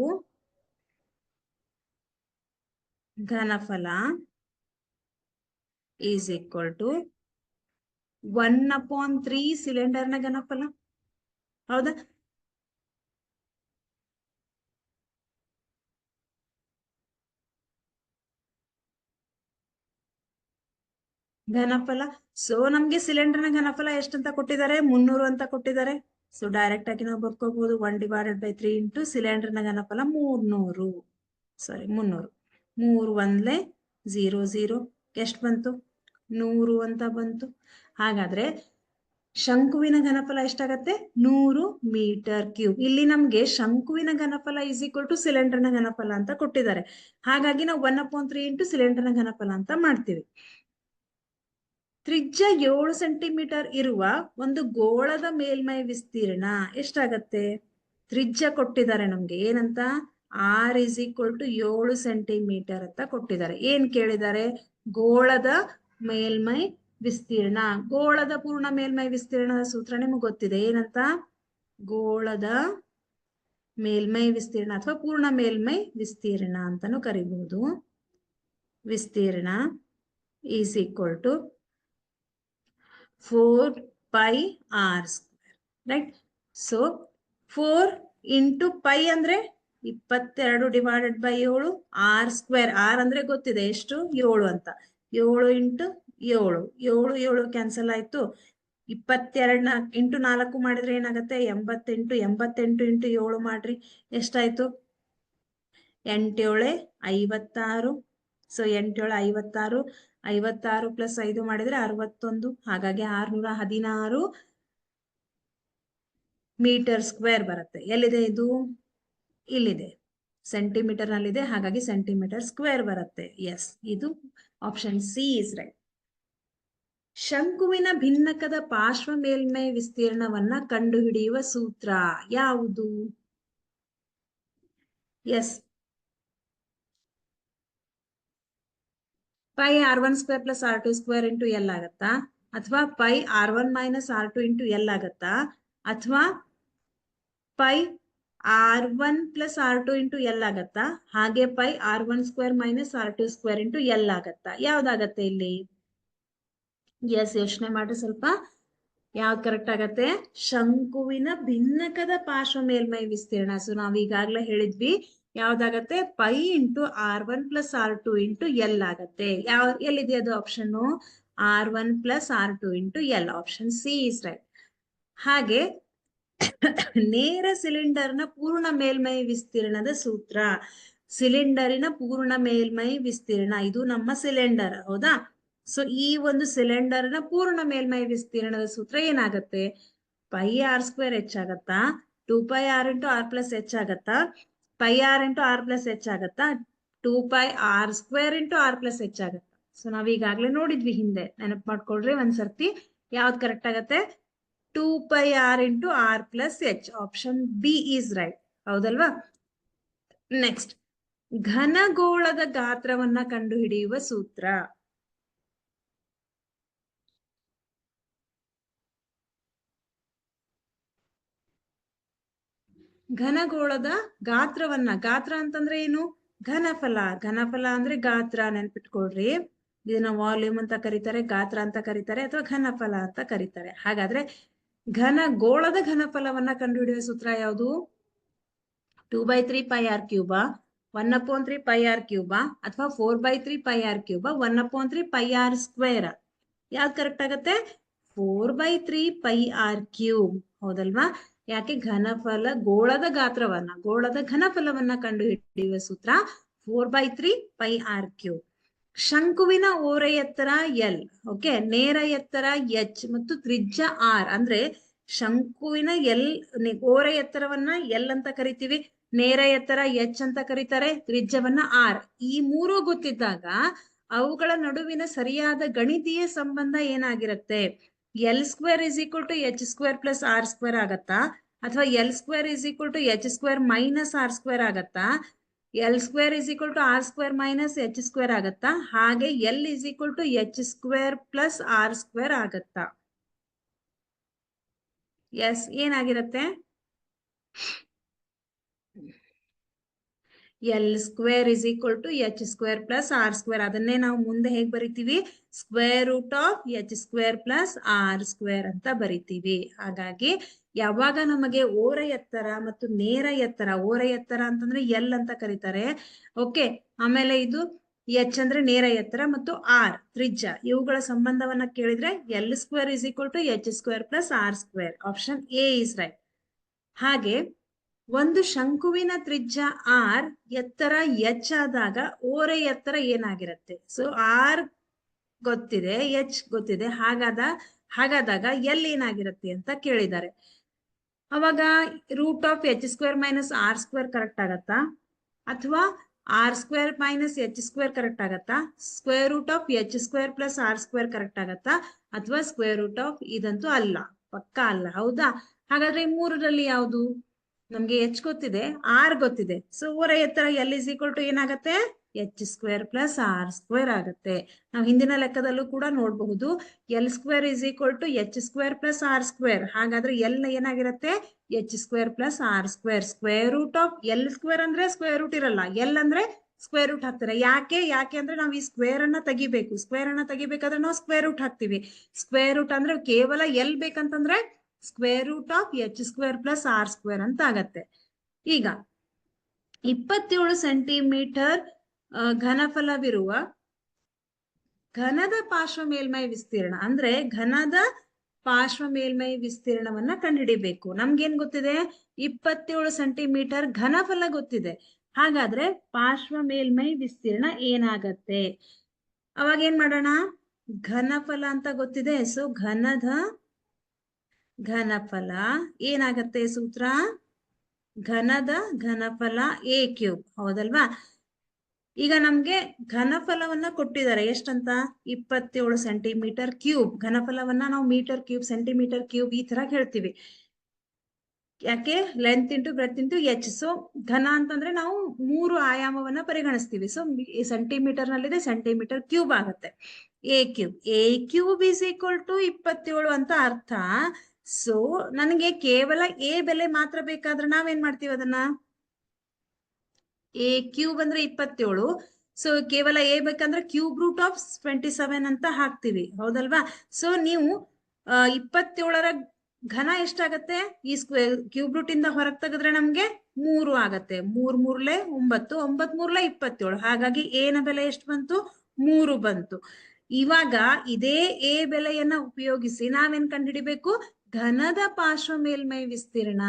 ಘನಫಲ ಈಸ್ ಈಕ್ವಲ್ ಟು 1/3 ಸಿಲಿಂಡರ್ನ ಘನಫಲ. ಹೌದಾ? ಘನಫಲ. ಸೊ ನಮ್ಗೆ ಸಿಲಿಂಡರ್ನ ಘನಫಲ ಎಷ್ಟಂತ ಕೊಟ್ಟಿದ್ದಾರೆ? 300 ಅಂತ ಕೊಟ್ಟಿದ್ದಾರೆ. ಸೊ ಡೈರೆಕ್ಟ್ ಆಗಿ ನಾವು ಬರ್ಕೋಬಹುದು 1/3 ಇಂಟು ಸಿಲಿಂಡರ್ನ ಘನಫಲ 300. ಸಾರಿ 300. 3 1 0 0 ಎಷ್ಟು ಬಂತು? 100 ಅಂತ ಬಂತು. ಹಾಗಾದ್ರೆ ಶಂಕುವಿನ ಘನಫಲ ಎಷ್ಟಾಗತ್ತೆ? 100 ಮೀಟರ್ ಕ್ಯೂಬ್. ಇಲ್ಲಿ ನಮ್ಗೆ ಶಂಕುವಿನ ಘನಫಲ ಇಸ್ ಈಕ್ವಲ್ ಟು ಸಿಲಿಂಡರ್ನ ಘನಫಲ ಅಂತ ಕೊಟ್ಟಿದ್ದಾರೆ. ಹಾಗಾಗಿ ನಾವು 1/3 ಇಂಟು ಸಿಲಿಂಡರ್ನ ಘನಫಲ ಅಂತ ಮಾಡ್ತೀವಿ. ತ್ರಿಜ್ಯ 7 ಸೆಂಟಿಮೀಟರ್ ಇರುವ ಒಂದು ಗೋಳದ ಮೇಲ್ಮೈ ವಿಸ್ತೀರ್ಣ ಎಷ್ಟಾಗತ್ತೆ? ತ್ರಿಜ್ಯ ಕೊಟ್ಟಿದ್ದಾರೆ ನಮ್ಗೆ ಏನಂತ? R is equal to 7 centimetre ಅಂತ ಕೊಟ್ಟಿದ್ದಾರೆ. ಏನ್ ಕೇಳಿದ್ದಾರೆ? ಗೋಳದ ಮೇಲ್ಮೈ ವಿಸ್ತೀರ್ಣ. ಗೋಳದ ಪೂರ್ಣ ಮೇಲ್ಮೈ ವಿಸ್ತೀರ್ಣದ ಸೂತ್ರ ನಿಮಗೆ ಗೊತ್ತಿದೆ. ಏನಂತ? ಗೋಳದ ಮೇಲ್ಮೈ ವಿಸ್ತೀರ್ಣ ಅಥವಾ ಪೂರ್ಣ ಮೇಲ್ಮೈ ವಿಸ್ತೀರ್ಣ ಅಂತಾನು ಕರಿಬಹುದು. ವಿಸ್ತೀರ್ಣ is equal to 4πr square. Right? So 4 into pi ಅಂದ್ರೆ 22 divided by 7 r square. r ಅಂದ್ರೆ ಗೊತ್ತಿದೆ ಎಷ್ಟು? 7 ಅಂತ. 7 ಇಂಟು 7 7 7 ಕ್ಯಾನ್ಸಲ್ ಆಯ್ತು. 22 ಇಂಟು 4 ಮಾಡಿದ್ರೆ ಏನಾಗುತ್ತೆ? 88. 88 ಇಂಟು 7 ಮಾಡ್ರಿ ಎಷ್ಟಾಯ್ತು? 8 7 56. ಸೊ 8 7 56. 56 ಪ್ಲಸ್ 5 ಮಾಡಿದ್ರೆ 61. ಹಾಗಾಗಿ 616 ಮೀಟರ್ ಸ್ಕ್ವೇರ್ ಬರುತ್ತೆ. ಎಲ್ಲಿದೆ ಇದು? ಇಲ್ಲಿದೆ, ಸೆಂಟಿಮೀಟರ್ ನಲ್ಲಿದೆ. ಹಾಗಾಗಿ ಸೆಂಟಿಮೀಟರ್ ಸ್ಕ್ವೇರ್ ಬರುತ್ತೆ. ಎಸ್, ಇದು ಆಪ್ಷನ್ ಸಿ ಇಸ್ ರೈಟ್. ಶಂಕುವಿನ ಭಿನ್ನಕದ ಪಾರ್ಶ್ವ ಮೇಲ್ಮೈ ವಿಸ್ತೀರ್ಣವನ್ನ ಕಂಡುಹಿಡಿಯುವ ಸೂತ್ರ ಯಾವುದು? Yes, pi r1 square plus r2 square into L ಆಗತ್ತಾ? ಅಥವಾ pi r1 minus r2 into L ಆಗತ್ತಾ? ಅಥವಾ pi r1 plus r2 into L ಆಗತ್ತಾ? ಹಾಗೆ pi r1 square minus r2 square into L ಆಗತ್ತಾ? ಯಾವ್ದಾಗತ್ತೆ ಇಲ್ಲಿ? ಎಸ್, ಯೋಚನೆ ಮಾಡ್ರಿ ಸ್ವಲ್ಪ. ಯಾವ್ದು ಕರೆಕ್ಟ್ ಆಗತ್ತೆ? ಶಂಕುವಿನ ಭಿನ್ನಕದ ಪಾರ್ಶ್ವ ಮೇಲ್ಮೈ ವಿಸ್ತೀರ್ಣ. ಸೊ ನಾವ್ ಈಗಾಗ್ಲೇ ಹೇಳಿದ್ವಿ ಯಾವ್ದಾಗತ್ತೆ? Pi into r1 plus r2 into L ಆಗತ್ತೆ. ಎಲ್ಲಿದೆ ಅದು option? r1 plus r2 into L. Option C is right. ಹಾಗೆ ನೇರ ಸಿಲಿಂಡರ್ನ ಪೂರ್ಣ ಮೇಲ್ಮೈ ವಿಸ್ತೀರ್ಣದ ಸೂತ್ರ. ಸಿಲಿಂಡರಿನ ಪೂರ್ಣ ಮೇಲ್ಮೈ ವಿಸ್ತೀರ್ಣ, ಇದು ನಮ್ಮ ಸಿಲಿಂಡರ್. ಹೌದಾ? ಸೊ ಈ ಒಂದು ಸಿಲಿಂಡರ್ನ ಪೂರ್ಣ ಮೇಲ್ಮೈ ವಿಸ್ತೀರ್ಣದ ಸೂತ್ರ ಏನಾಗತ್ತೆ? ಪೈ ಆರ್ ಸ್ಕ್ವೇರ್ ಹೆಚ್ಚಾಗತ್ತಾ? 2π r into r plus h ಆಗತ್ತಾ? Pi R into r plus h ಆಗತ್ತಾ? 2π r square into r plus h ಆಗತ್ತಾ? ಸೊ ನಾವ್ ಈಗಾಗ್ಲೇ ನೋಡಿದ್ವಿ ಹಿಂದೆ, ನೆನಪು ಮಾಡ್ಕೊಳ್ರಿ ಒಂದ್ಸರ್ತಿ. ಯಾವ್ದು ಕರೆಕ್ಟ್ ಆಗತ್ತೆ? 2π r into r plus h. Option B is right. ಹೌದಲ್ವಾ? ನೆಕ್ಸ್ಟ್, ಘನಗೋಳದ ಗಾತ್ರವನ್ನ ಕಂಡುಹಿಡಿಯುವ ಸೂತ್ರ. ಘನಗೋಳದ ಗಾತ್ರವನ್ನ, ಗಾತ್ರ ಅಂತಂದ್ರೆ ಏನು? ಘನಫಲ. ಘನಫಲ ಅಂದ್ರೆ ಗಾತ್ರ, ನೆನ್ಪಿಟ್ಕೊಳ್ರಿ. ಇದನ್ನ ವಾಲ್ಯೂಮ್ ಅಂತ ಕರೀತಾರೆ, ಗಾತ್ರ ಅಂತ ಕರೀತಾರೆ, ಅಥವಾ ಘನಫಲ ಅಂತ ಕರೀತಾರೆ. ಹಾಗಾದ್ರೆ ಘನಗೋಳದ ಘನಫಲವನ್ನ ಕಂಡುಹಿಡಿಯುವ ಸೂತ್ರ ಯಾವುದು? 2/3 pi R cube, 1/3 pi R cube, ಅಥವಾ 4/3 pi R cube, 1/3 pi R square. ಯಾವ್ದು ಕರೆಕ್ಟ್ ಆಗತ್ತೆ? 4/3 ಪೈ ಆರ್ ಕ್ಯೂಬ್. ಹೌದಲ್ವಾ? ಯಾಕೆ? ಘನಫಲ, ಗೋಳದ ಗಾತ್ರವನ್ನ, ಗೋಳದ ಘನಫಲವನ್ನ ಕಂಡು ಹಿಡಿಯುವ ಸೂತ್ರ 4/3 ಪೈ ಆರ್ ಕ್ಯೂಬ್. ಶಂಕುವಿನ ಓರೆ ಎತ್ತರ ಎಲ್, ಓಕೆ, ನೇರ ಎತ್ತರ ಎಚ್ ಮತ್ತು ತ್ರಿಜ್ಯ ಆರ್. ಅಂದ್ರೆ ಶಂಕುವಿನ ಓರೆ ಎತ್ತರವನ್ನ ಎಲ್ ಅಂತ ಕರಿತೀವಿ, ನೇರ ಎತ್ತರ ಎಚ್ ಅಂತ ಕರೀತಾರೆ, ತ್ರಿಜ್ಯವನ್ನ ಆರ್. ಈ ಮೂರು ಗೊತ್ತಿದ್ದಾಗ ಅವುಗಳ ನಡುವಿನ ಸರಿಯಾದ ಗಣಿತೀಯ ಸಂಬಂಧ ಏನಾಗಿರುತ್ತೆ? L square is equal to H square plus R square ಆಗತ್ತಾ? ಅಥವಾ L square is equal to H square minus R square ಆಗತ್ತಾ? L square is equal to R square minus H square ಆಗತ್ತಾ? ಹಾಗೆ L is equal to H square plus R square ಆಗತ್ತಾ? Yes ಏನಾಗಿರುತ್ತೆ, L square is equal to H square plus R square. ಅದನ್ನೇ ನಾವು ಮುಂದೆ ಹೇಗ್ ಬರಿತೀವಿ, square root of H square plus R square ಅಂತ ಬರಿತೀವಿ. ಹಾಗಾಗಿ ಯಾವಾಗ ನಮಗೆ ಓರ ಎತ್ತರ ಮತ್ತು ನೇರ ಎತ್ತರ, ಓರ ಎತ್ತರ ಅಂತಂದ್ರೆ ಎಲ್ ಅಂತ ಕರೀತಾರೆ, ಓಕೆ, ಆಮೇಲೆ ಇದು ಎಚ್ ಅಂದ್ರೆ ನೇರ ಎತ್ತರ ಮತ್ತು ಆರ್ ತ್ರಿಜ್ಯ, ಇವುಗಳ ಸಂಬಂಧವನ್ನ ಕೇಳಿದ್ರೆ L square is equal to H square plus R square, option A is right. ಹಾಗೆ ಒಂದು ಶಂಕುವಿನ ತ್ರಿಜ್ಯ ಆರ್, ಎತ್ತರ ಎಚ್ ಆದಾಗ ಓರೆ ಎತ್ತರ ಏನಾಗಿರುತ್ತೆ, ಸೊ ಆರ್ ಗೊತ್ತಿದೆ, ಎಚ್ ಗೊತ್ತಿದೆ, ಹಾಗಾದಾಗ ಎಲ್ ಏನಾಗಿರುತ್ತೆ ಅಂತ ಕೇಳಿದ್ದಾರೆ. ಅವಾಗ root of H square minus R square correct ಆಗತ್ತಾ, ಅಥವಾ R square minus H square correct ಆಗತ್ತಾ, square root of H square plus R square correct ಆಗತ್ತಾ, ಅಥವಾ ಸ್ಕ್ವೇರ್ ರೂಟ್ ಆಫ್, ಇದಂತೂ ಅಲ್ಲ, ಪಕ್ಕಾ ಅಲ್ಲ, ಹೌದಾ? ಹಾಗಾದ್ರೆ ಈ ಮೂರರಲ್ಲಿ ಯಾವುದು? ನಮ್ಗೆ ಎಚ್ ಗೊತ್ತಿದೆ, ಆರ್ ಗೊತ್ತಿದೆ, ಸೊ ಓರ ಎತ್ತರ ಎಲ್ ಇಸ್ ಈಕ್ವಲ್ ಟು ಏನಾಗತ್ತೆ, H square plus R square ಆಗುತ್ತೆ. ನಾವು ಹಿಂದಿನ ಲೆಕ್ಕದಲ್ಲೂ ಕೂಡ ನೋಡಬಹುದು, L square is equal to H square plus R square. ಹಾಗಾದ್ರೆ ಎಲ್ ಏನಾಗಿರುತ್ತೆ, H square plus R square. Square root of L square ಅಂದ್ರೆ ಸ್ಕ್ವೇರ್ ರೂಟ್ ಇರಲ್ಲ, ಎಲ್ ಅಂದ್ರೆ ಸ್ಕ್ವೇರ್ ರೂಟ್ ಹಾಕ್ತಾರೆ. ಯಾಕೆ ಅಂದ್ರೆ ನಾವು ಈ ಸ್ಕ್ವೇರ್ ಅನ್ನ ತೆಗಿಬೇಕು, ಸ್ಕ್ವೇರ್ ಅನ್ನ ತೆಗಿಬೇಕಾದ್ರೆ ನಾವು ಸ್ಕ್ವೇರ್ ರೂಟ್ ಹಾಕ್ತಿವಿ. ಸ್ಕ್ವೇರ್ ರೂಟ್ ಅಂದ್ರೆ ಕೇವಲ ಎಲ್ ಬೇಕಂತಂದ್ರೆ square root of H square plus R square ಅಂತ ಆಗತ್ತೆ. ಈಗ 27 ಸೆಂಟಿಮೀಟರ್ ಘನಫಲವಿರುವ ಘನದ ಪಾರ್ಶ್ವ ಮೇಲ್ಮೈ ವಿಸ್ತೀರ್ಣ, ಅಂದ್ರೆ ಘನದ ಪಾರ್ಶ್ವ ಮೇಲ್ಮೈ ವಿಸ್ತೀರ್ಣವನ್ನ ಕಂಡುಹಿಡಿಬೇಕು. ನಮ್ಗೇನ್ ಗೊತ್ತಿದೆ, 27 ಸೆಂಟಿಮೀಟರ್ ಘನಫಲ ಗೊತ್ತಿದೆ. ಹಾಗಾದ್ರೆ ಪಾರ್ಶ್ವ ಮೇಲ್ಮೈ ವಿಸ್ತೀರ್ಣ ಏನಾಗತ್ತೆ? ಅವಾಗ ಏನ್ ಮಾಡೋಣ, ಘನಫಲ ಅಂತ ಗೊತ್ತಿದೆ, ಸೊ ಘನದ ಘನಫಲ ಏನಾಗತ್ತೆ ಸೂತ್ರ, ಘನದ ಘನಫಲ ಎ ಕ್ಯೂಬ್, ಹೌದಲ್ವಾ? ಈಗ ನಮ್ಗೆ ಘನಫಲವನ್ನ ಕೊಟ್ಟಿದ್ದಾರೆ, ಎಷ್ಟಂತ, 27 ಸೆಂಟಿಮೀಟರ್ ಕ್ಯೂಬ್. ಘನಫಲವನ್ನ ನಾವು ಮೀಟರ್ ಕ್ಯೂಬ್, ಸೆಂಟಿಮೀಟರ್ ಕ್ಯೂಬ್ ಈ ತರ ಹೇಳ್ತೀವಿ. ಯಾಕೆ, length into breadth into H. So ಘನ ಅಂತಂದ್ರೆ ನಾವು 3 ಆಯಾಮವನ್ನ ಪರಿಗಣಿಸ್ತೀವಿ. ಸೊ ಸೆಂಟಿಮೀಟರ್ ನಲ್ಲಿದೆ, ಸೆಂಟಿಮೀಟರ್ ಕ್ಯೂಬ್ ಆಗುತ್ತೆ. A cube is equal to 27 ಅಂತ ಅರ್ಥ. ಸೊ ನನಗೆ ಕೇವಲ ಎ ಬೆಲೆ ಮಾತ್ರ ಬೇಕಾದ್ರೆ ನಾವೇನ್ ಮಾಡ್ತೀವಿ, ಅದನ್ನ ಎ ಕ್ಯೂಬ್ ಅಂದ್ರೆ 27, ಸೊ ಕೇವಲ ಎ ಬೇಕಂದ್ರೆ ಕ್ಯೂಬ್ ರೂಟ್ ಆಫ್ 27 ಅಂತ ಹಾಕ್ತಿವಿ, ಹೌದಲ್ವಾ? ಸೊ ನೀವು 27ರ ಘನ ಎಷ್ಟಾಗತ್ತೆ, ಈ ಸ್ಕ್ವೇರ್ ಕ್ಯೂಬ್ ರೂಟ್ ಇಂದ ಹೊರಗೆ ತೆಗೆದ್ರೆ ನಮ್ಗೆ 3 ಆಗತ್ತೆ. 3 ಮೂರ್ಲೆ 9, 9 ಮೂರ್ಲೆ 27. ಹಾಗಾಗಿ ಎ ನ ಬೆಲೆ ಎಷ್ಟು ಬಂತು, 3 ಬಂತು. ಇವಾಗ ಇದೇ ಎ ಬೆಲೆಯನ್ನ ಉಪಯೋಗಿಸಿ ನಾವೇನ್ ಕಂಡುಹಿಡಿಬೇಕು, ಘನದ ಪಾರ್ಶ್ವ ಮೇಲ್ಮೈ ವಿಸ್ತೀರ್ಣ.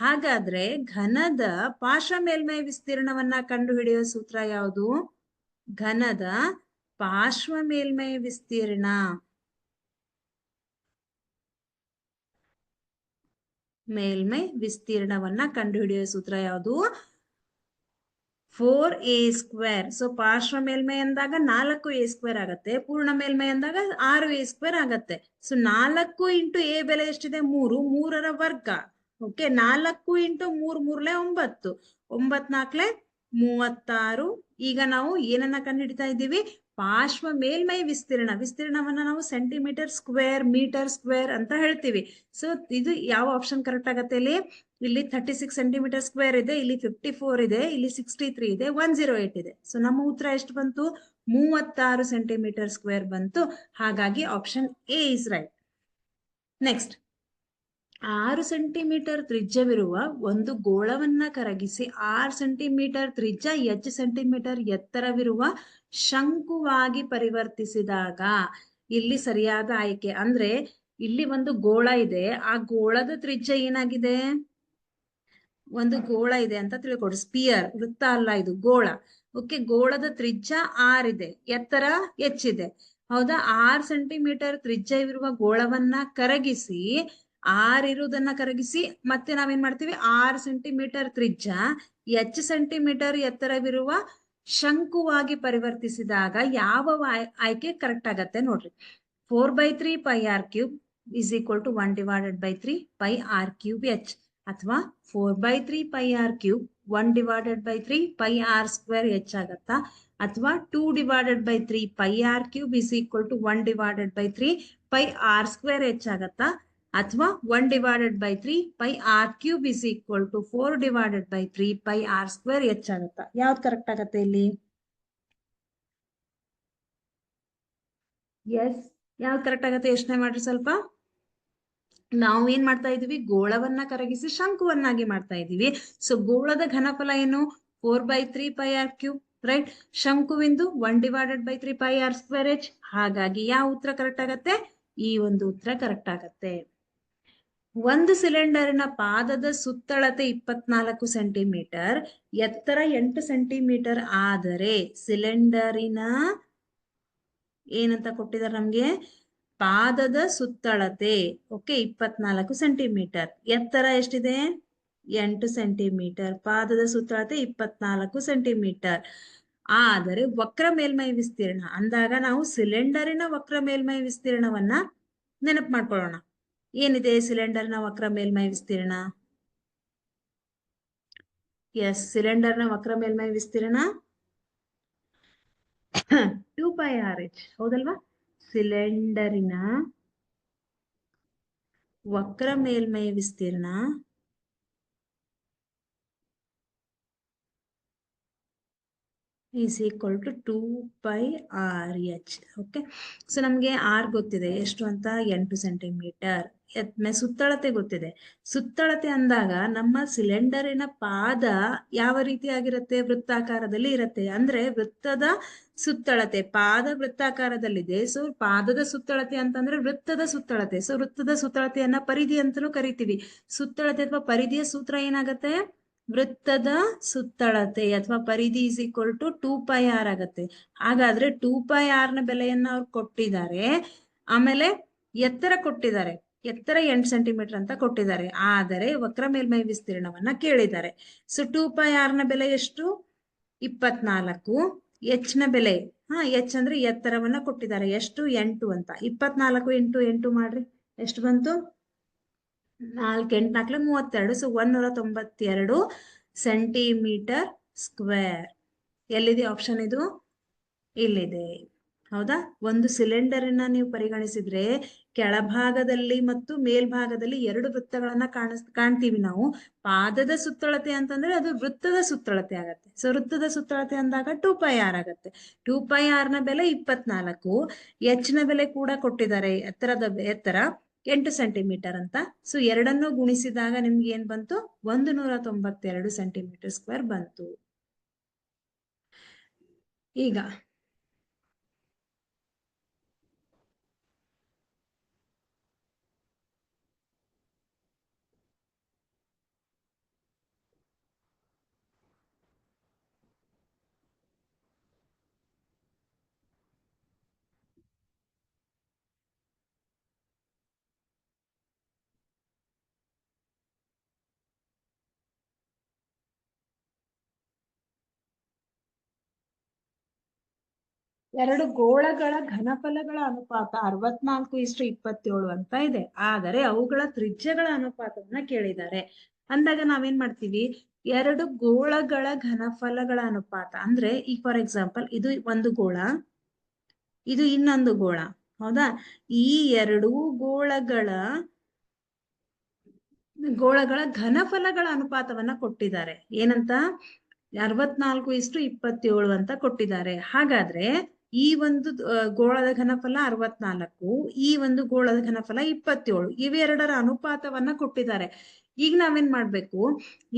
ಹಾಗಾದ್ರೆ ಘನದ ಪಾರ್ಶ್ವ ಮೇಲ್ಮೈ ವಿಸ್ತೀರ್ಣವನ್ನ ಕಂಡುಹಿಡಿಯುವ ಸೂತ್ರ ಯಾವುದು, ಘನದ ಪಾರ್ಶ್ವ ಮೇಲ್ಮೈ ವಿಸ್ತೀರ್ಣ. ಮೇಲ್ಮೈ ವಿಸ್ತೀರ್ಣವನ್ನ ಕಂಡುಹಿಡಿಯುವ ಸೂತ್ರ ಯಾವುದು, 4a ಸ್ಕ್ವೇರ್. ಸೊ ಪಾರ್ಶ್ವ ಮೇಲ್ಮೈ ಅಂದಾಗ 4a ಸ್ಕ್ವೇರ್ ಆಗತ್ತೆ, ಪೂರ್ಣ ಮೇಲ್ಮೈ ಅಂದಾಗ 6a ಸ್ಕ್ವೇರ್ ಆಗತ್ತೆ. ಸೊ 4 ಇಂಟು ಎ ಬೆಲೆ ಎಷ್ಟಿದೆ, 3, 3ರ ವರ್ಗ, ಓಕೆ. 4 ಇಂಟು 3, 3ಲೆ 9, 9 4ಲೆ 36. ಈಗ ನಾವು ಏನನ್ನ ಕಂಡುಹಿಡಿತಾ ಇದ್ದೀವಿ, ಪಾರ್ಶ್ವ ಮೇಲ್ಮೈ ವಿಸ್ತೀರ್ಣವನ್ನ ನಾವು ಸೆಂಟಿಮೀಟರ್ ಸ್ಕ್ವೇರ್, ಮೀಟರ್ ಸ್ಕ್ವೇರ್ ಅಂತ ಹೇಳ್ತೀವಿ. ಸೊ ಇದು ಯಾವ ಆಪ್ಷನ್ ಕರೆಕ್ಟ್ ಆಗತ್ತೆ, ಇಲ್ಲಿ 36 ಸೆಂಟಿಮೀಟರ್ ಸ್ಕ್ವೇರ್ ಇದೆ, ಇಲ್ಲಿ 54 ಇದೆ, ಇಲ್ಲಿ 63 ಇದೆ, 108 ಇದೆ. ಸೊ ನಮ್ಮ ಉತ್ತರ ಎಷ್ಟು ಬಂತು, 36 ಸೆಂಟಿಮೀಟರ್ ಸ್ಕ್ವೇರ್ ಬಂತು. ಹಾಗಾಗಿ option A is right. Next, 6 centimetre ತ್ರಿಜ್ಯವಿರುವ ಒಂದು ಗೋಳವನ್ನ ಕರಗಿಸಿ 6 ಸೆಂಟಿಮೀಟರ್ ತ್ರಿಜ್ಯ, ಎಚ್ ಸೆಂಟಿಮೀಟರ್ ಎತ್ತರವಿರುವ ಶಂಕುವಾಗಿ ಪರಿವರ್ತಿಸಿದಾಗ, ಇಲ್ಲಿ ಸರಿಯಾದ ಆಯ್ಕೆ ಅಂದ್ರೆ ಇಲ್ಲಿ ಒಂದು ಗೋಳ ಇದೆ, ಆ ಗೋಳದ ತ್ರಿಜ್ಯ ಏನಾಗಿದೆ, ಒಂದು ಗೋಳ ಇದೆ ಅಂತ ತಿಳ್ಕೊಡಿ, ಸ್ಪಿಯರ್, ವೃತ್ತ ಅಲ್ಲ ಇದು ಗೋಳ, ಓಕೆ. ಗೋಳದ ತ್ರಿಜ್ಯ ಆರ್ ಇದೆ, ಎತ್ತರ ಹೆಚ್ಚಿದೆ, ಹೌದಾ? 6 ಸೆಂಟಿಮೀಟರ್ ತ್ರಿಜ್ಯವಿರುವ ಗೋಳವನ್ನ ಕರಗಿಸಿ, ಆರ್ ಇರುವುದನ್ನ ಕರಗಿಸಿ ಮತ್ತೆ ನಾವೇನ್ ಮಾಡ್ತೀವಿ, 6 ಸೆಂಟಿಮೀಟರ್ ತ್ರಿಜ್ಯ, ಎಚ್ ಸೆಂಟಿಮೀಟರ್ ಎತ್ತರವಿರುವ ಶಂಕುವಾಗಿ ಪರಿವರ್ತಿಸಿದಾಗ ಯಾವ ಆಯ್ಕೆ ಕರೆಕ್ಟ್ ಆಗತ್ತೆ ನೋಡ್ರಿ. 4/3 pi R cube is equal to 1/3 pi R cube H, ಅಥವಾ 4/3 pi R cube 1/3 pi R square H ಆಗತ್ತಾ, ಅಥವಾ 2/3 pi R cube is equal to 1/3 pi R square H ಆಗತ್ತಾ, ಅಥವಾ 1/3 pi R cube is equal to 4/3 pi R square H ಆಗುತ್ತಾ? ಯಾವ್ದು correct ಆಗತ್ತೆ ಇಲ್ಲಿ? S, ಯಾವ್ದು ಕರೆಕ್ಟ್ ಆಗತ್ತೆ? ಯೋಚನೆ ಮಾಡ್ರಿ ಸ್ವಲ್ಪ. ನಾವು ಏನ್ ಮಾಡ್ತಾ ಇದೀವಿ? ಗೋಳವನ್ನ ಕರಗಿಸಿ ಶಂಕುವನ್ನಾಗಿ ಮಾಡ್ತಾ ಇದೀವಿ. ಸೊ ಗೋಳದ ಘನಫಲ ಏನು? 4/3 ಪೈ ಆರ್ ಕ್ಯೂಬ್, ರೈಟ್? ಶಂಕುವಿಂದು 1/3 ಪೈ ಆರ್ ಸ್ಕ್ವೇರ್ ಎಚ್. ಹಾಗಾಗಿ ಯಾವ ಉತ್ತರ ಕರೆಕ್ಟ್ ಆಗತ್ತೆ? ಈ ಒಂದು ಉತ್ತರ ಕರೆಕ್ಟ್ ಆಗತ್ತೆ. ಒಂದು ಸಿಲಿಂಡರಿನ ಪಾದದ ಸುತ್ತಳತೆ 24 ಸೆಂಟಿಮೀಟರ್, ಎತ್ತರ 8 ಸೆಂಟಿಮೀಟರ್ ಆದರೆ ಸಿಲಿಂಡರಿನ ಏನಂತ ಕೊಟ್ಟಿದ್ದಾರೆ ನಮ್ಗೆ? ಪಾದದ ಸುತ್ತಳತೆ, ಓಕೆ, 24 ಸೆಂಟಿಮೀಟರ್. ಎತ್ತರ ಎಷ್ಟಿದೆ? 8 ಸೆಂಟಿಮೀಟರ್. ಪಾದದ ಸುತ್ತಳತೆ 24 ಸೆಂಟಿಮೀಟರ್ ಆದರೆ ವಕ್ರ ಮೇಲ್ಮೈ ವಿಸ್ತೀರ್ಣ ಅಂದಾಗ ನಾವು ಸಿಲಿಂಡರಿನ ವಕ್ರ ಮೇಲ್ಮೈ ವಿಸ್ತೀರ್ಣವನ್ನ ನೆನಪು ಮಾಡ್ಕೊಳ್ಳೋಣ. ಏನಿದೆ ಸಿಲಿಂಡರ್ನ ವಕ್ರ ಮೇಲ್ಮೈ ವಿಸ್ತೀರ್ಣ? ಎಸ್, ಸಿಲಿಂಡರ್ನ ವಕ್ರ ಮೇಲ್ಮೈ ವಿಸ್ತೀರ್ಣ 2πRh, ಹೌದಲ್ವಾ? ಸಿಲಿಂಡರಿನ ವಕ್ರ ಮೇಲ್ಮೈ ವಿಸ್ತೀರ್ಣ is equal to 2πRh. Okay, so ನಮ್ಗೆ ಆರ್ ಗೊತ್ತಿದೆ ಎಷ್ಟು ಅಂತ? 8 ಸೆಂಟಿಮೀಟರ್. ಸುತ್ತಳತೆ ಗೊತ್ತಿದೆ. ಸುತ್ತಳತೆ ಅಂದಾಗ ನಮ್ಮ ಸಿಲಿಂಡರಿನ ಪಾದ ಯಾವ ರೀತಿ ಆಗಿರುತ್ತೆ? ವೃತ್ತಾಕಾರದಲ್ಲಿ ಇರುತ್ತೆ. ಅಂದ್ರೆ ವೃತ್ತದ ಸುತ್ತಳತೆ, ಪಾದ ವೃತ್ತಾಕಾರದಲ್ಲಿದೆ. ಸೊ ಪಾದದ ಸುತ್ತಳತೆ ಅಂತಂದ್ರೆ ವೃತ್ತದ ಸುತ್ತಳತೆ. ಸೊ ವೃತ್ತದ ಸುತ್ತಳತೆಯನ್ನ ಪರಿಧಿ ಅಂತಲೂ ಕರಿತೀವಿ. ಸುತ್ತಳತೆ ಅಥವಾ ಪರಿಧಿಯ ಸೂತ್ರ ಏನಾಗತ್ತೆ? ವೃತ್ತದ ಸುತ್ತಳತೆ ಅಥವಾ ಪರಿಧಿ ಇಸ್ ಈಕ್ವಲ್ ಟು 2πR ಆಗತ್ತೆ. ಹಾಗಾದ್ರೆ 2πR ನ ಬೆಲೆಯನ್ನ ಅವ್ರು ಕೊಟ್ಟಿದ್ದಾರೆ. ಆಮೇಲೆ ಎತ್ತರ ಕೊಟ್ಟಿದ್ದಾರೆ. ಎತ್ತರ 8 ಸೆಂಟಿಮೀಟರ್ ಅಂತ ಕೊಟ್ಟಿದ್ದಾರೆ. ಆದರೆ ವಕ್ರ ಮೇಲ್ಮೈ ವಿಸ್ತೀರ್ಣವನ್ನ ಕೇಳಿದ್ದಾರೆ. ಸೊ 2πR ನ ಬೆಲೆ ಎಷ್ಟು? 24. ಎಚ್ ನ ಬೆಲೆ, ಎಚ್ ಅಂದ್ರೆ ಎತ್ತರವನ್ನ ಕೊಟ್ಟಿದ್ದಾರೆ. ಎಷ್ಟು? 8 ಅಂತ. 24 × 8 ಮಾಡ್ರಿ, ಎಷ್ಟು ಬಂತು? 4 8 4 32. So 192 centimetre square. ಎಲ್ಲಿದೆ ಆಪ್ಷನ್? ಇದು ಇಲ್ಲಿದೆ, ಹೌದಾ? ಒಂದು ಸಿಲಿಂಡರ್ನ ನೀವು ಪರಿಗಣಿಸಿದ್ರೆ ಕೆಳಭಾಗದಲ್ಲಿ ಮತ್ತು ಮೇಲ್ಭಾಗದಲ್ಲಿ 2 ವೃತ್ತಗಳನ್ನ ಕಾಣ್ತೀವಿ ನಾವು. ಪಾದದ ಸುತ್ತಳತೆ ಅಂತಂದ್ರೆ ಅದು ವೃತ್ತದ ಸುತ್ತಳತೆ ಆಗತ್ತೆ. ಸೊ ವೃತ್ತದ ಸುತ್ತಳತೆ ಅಂದಾಗ 2πR ಆಗತ್ತೆ. 2πR ನ ಬೆಲೆ 24. ಎಚ್ ನ ಬೆಲೆ ಕೂಡ ಕೊಟ್ಟಿದ್ದಾರೆ. ಎತ್ತರ 8 ಸೆಂಟಿಮೀಟರ್ ಅಂತ. ಸೊ ಎರಡನ್ನೂ ಗುಣಿಸಿದಾಗ ನಿಮ್ಗೆ ಏನ್ ಬಂತು? 192 ಸೆಂಟಿಮೀಟರ್ ಸ್ಕ್ವೇರ್ ಬಂತು. ಈಗ ಎರಡು ಗೋಳಗಳ ಘನಫಲಗಳ ಅನುಪಾತ 64:27 ಅಂತ ಇದೆ. ಆದರೆ ಅವುಗಳ ತ್ರಿಜ್ಯಗಳ ಅನುಪಾತವನ್ನ ಕೇಳಿದ್ದಾರೆ. ಅಂದಾಗ ನಾವೇನ್ ಮಾಡ್ತೀವಿ? ಎರಡು ಗೋಳಗಳ ಘನಫಲಗಳ ಅನುಪಾತ ಅಂದ್ರೆ, ಈಗ ಫಾರ್ ಎಕ್ಸಾಂಪಲ್ ಇದು ಒಂದು ಗೋಳ, ಇದು ಇನ್ನೊಂದು ಗೋಳ, ಹೌದಾ? ಈ ಎರಡೂ ಗೋಳಗಳ ಘನಫಲಗಳ ಅನುಪಾತವನ್ನ ಕೊಟ್ಟಿದ್ದಾರೆ. ಏನಂತ? 64:27 ಅಂತ ಕೊಟ್ಟಿದ್ದಾರೆ. ಹಾಗಾದ್ರೆ ಈ ಒಂದು ಗೋಳದ ಘನಫಲ 64, ಈ ಒಂದು ಗೋಳದ ಘನಫಲ 27. ಇವೆರಡರ ಅನುಪಾತವನ್ನ ಕೊಟ್ಟಿದ್ದಾರೆ. ಈಗ ನಾವೇನ್ ಮಾಡ್ಬೇಕು?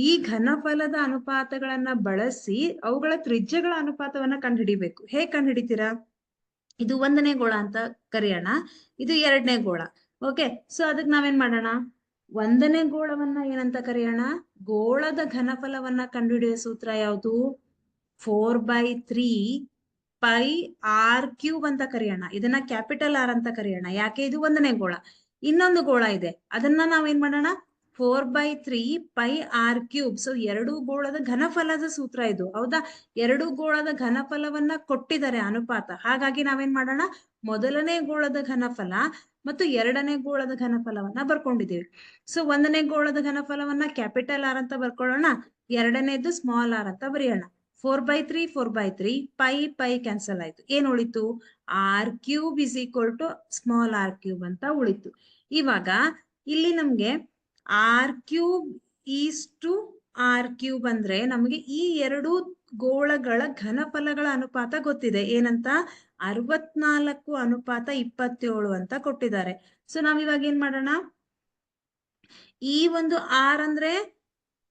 ಈ ಘನಫಲದ ಅನುಪಾತಗಳನ್ನ ಬಳಸಿ ಅವುಗಳ ತ್ರಿಜ್ಯಗಳ ಅನುಪಾತವನ್ನ ಕಂಡುಹಿಡಿಬೇಕು. ಹೇಗ್ ಕಂಡುಹಿಡಿತೀರಾ? ಇದು 1ನೇ ಗೋಳ ಅಂತ ಕರೆಯೋಣ, ಇದು 2ನೇ ಗೋಳ. ಓಕೆ, ಸೊ ಅದಕ್ಕೆ ನಾವೇನ್ ಮಾಡೋಣ? 1ನೇ ಗೋಳವನ್ನ ಏನಂತ ಕರೆಯೋಣ? ಗೋಳದ ಘನಫಲವನ್ನ ಕಂಡುಹಿಡಿಯುವ ಸೂತ್ರ ಯಾವುದು? 4/3 ಪೈ ಆರ್ ಕ್ಯೂಬ್ ಅಂತ ಕರೆಯೋಣ. ಇದನ್ನ ಕ್ಯಾಪಿಟಲ್ ಆರ್ ಅಂತ ಕರೆಯೋಣ. ಯಾಕೆ? ಇದು 1ನೇ ಗೋಳ. ಇನ್ನೊಂದು ಗೋಳ ಇದೆ, ಅದನ್ನ ನಾವೇನ್ ಮಾಡೋಣ? 4/3 ಪೈ ಆರ್ ಕ್ಯೂಬ್. ಸೊ ಎರಡು ಗೋಳದ ಘನಫಲದ ಸೂತ್ರ ಇದು, ಹೌದಾ? ಎರಡು ಗೋಳದ ಘನಫಲವನ್ನ ಕೊಟ್ಟಿದ್ದಾರೆ ಅನುಪಾತ. ಹಾಗಾಗಿ ನಾವೇನ್ ಮಾಡೋಣ? ಮೊದಲನೇ ಗೋಳದ ಘನಫಲ ಮತ್ತು 2ನೇ ಗೋಳದ ಘನಫಲವನ್ನ ಬರ್ಕೊಂಡಿದ್ದೀವಿ. ಸೊ 1ನೇ ಗೋಳದ ಘನಫಲವನ್ನ ಕ್ಯಾಪಿಟಲ್ ಆರ್ ಅಂತ ಬರ್ಕೊಳ್ಳೋಣ, 2ನೇದು ಸ್ಮಾಲ್ ಆರ್ ಅಂತ ಬರೆಯೋಣ. 4/3 ಪೈ ಕ್ಯಾನ್ಸಲ್ ಆಯ್ತು. ಏನ್ ಉಳಿತು? R cube is equal to small R cube ಅಂತ ಉಳಿತು. ಇವಾಗ ಇಲ್ಲಿ ನಮ್ಗೆ r³ ಈಸ್ ಟು r³ ಅಂದ್ರೆ ನಮಗೆ ಈ ಎರಡು ಗೋಳಗಳ ಘನಫಲಗಳ ಅನುಪಾತ ಗೊತ್ತಿದೆ. ಏನಂತ? 64:27 ಅಂತ ಕೊಟ್ಟಿದ್ದಾರೆ. ಸೊ ನಾವಿವಾಗ ಏನ್ ಮಾಡೋಣ? ಈ ಒಂದು r ಅಂದ್ರೆ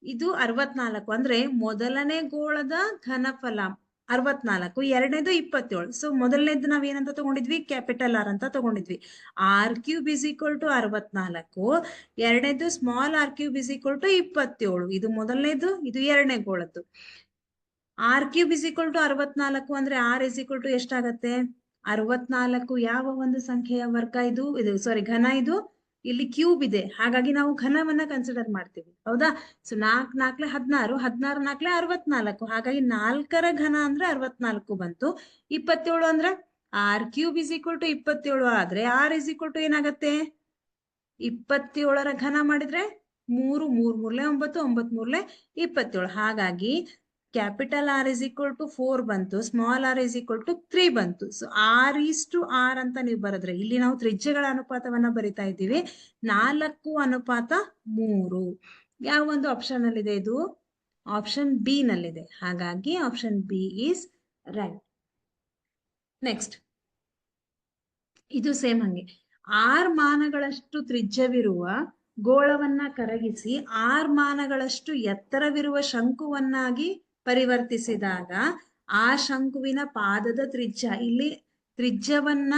ಇದು 64 ಅಂದ್ರೆ ಮೊದಲನೇ ಗೋಳದ ಘನಫಲ 64, ಎರಡನೇದು 27. ಸೊ ಮೊದಲನೇದು ನಾವ್ ಏನಂತ ತಗೊಂಡಿದ್ವಿ? ಕ್ಯಾಪಿಟಲ್ ಆರ್ ಅಂತ ತಗೊಂಡಿದ್ವಿ. r³ ಇಸ್ ಈಕ್ವಲ್ ಟು 64, ಎರಡನೇದು small r³ is equal to 27. ಇದು ಮೊದಲನೇದು, ಇದು ಎರಡನೇ ಗೋಳದ್ದು. r³ ಇಸ್ ಈಕ್ವಲ್ ಟು 64 ಅಂದ್ರೆ r ಇಸ್ ಈಕ್ವಲ್ ಟು ಎಷ್ಟಾಗತ್ತೆ? 64 ಯಾವ ಒಂದು ಸಂಖ್ಯೆಯ ವರ್ಗ ಇದು? ಸಾರಿ, ಘನ ಇದು. ಇಲ್ಲಿ ಕ್ಯೂಬ್ ಇದೆ, ಹಾಗಾಗಿ ನಾವು ಘನವನ್ನ ಕನ್ಸಿಡರ್ ಮಾಡ್ತೀವಿ. ಹೌದಾ? ಸೊ 4 4 16, 16 4 64, ಹಾಗಾಗಿ 4ರ ಘನ ಅಂದ್ರೆ 64 ಬಂತು. 27 ಅಂದ್ರೆ r³ ಇಸ್ ಈಕ್ವಲ್ ಟು 27 ಆದ್ರೆ r ಇಸ್ ಈಕ್ವಲ್ ಟು ಏನಾಗತ್ತೆ? 27ರ ಘನ ಮಾಡಿದ್ರೆ 3 3 3 9 9 3 27. ಹಾಗಾಗಿ capital R is equal to 4 ಬಂತು, small r is equal to 3 ಬಂತು. So r is to r ಅಂತ ನೀವು ಬರೆದ್ರೆ, ಇಲ್ಲಿ ನಾವು ತ್ರಿಜ್ಯಗಳ ಅನುಪಾತವನ್ನ ಬರಿತಾ ಇದ್ದೀವಿ. 4:3. ಯಾವ ಒಂದು ಆಪ್ಷನ್ ಅಲ್ಲಿ ಇದೆ ಇದು? ಆಪ್ಷನ್ ಬಿ ನಲ್ಲಿದೆ. ಹಾಗಾಗಿ option B is right. Next, ಇದು ಸೇಮ್ ಹಂಗೆ 6 ಮಾನಗಳಷ್ಟು ತ್ರಿಜ್ಯವಿರುವ ಗೋಳವನ್ನ ಕರಗಿಸಿ 6 ಮಾನಗಳಷ್ಟು ಎತ್ತರವಿರುವ ಶಂಕುವನ್ನಾಗಿ ಪರಿವರ್ತಿಸಿದಾಗ ಆ ಶಂಕುವಿನ ಪಾದದ ತ್ರಿಜ್ಯ, ಇಲ್ಲಿ ತ್ರಿಜ್ಯವನ್ನ,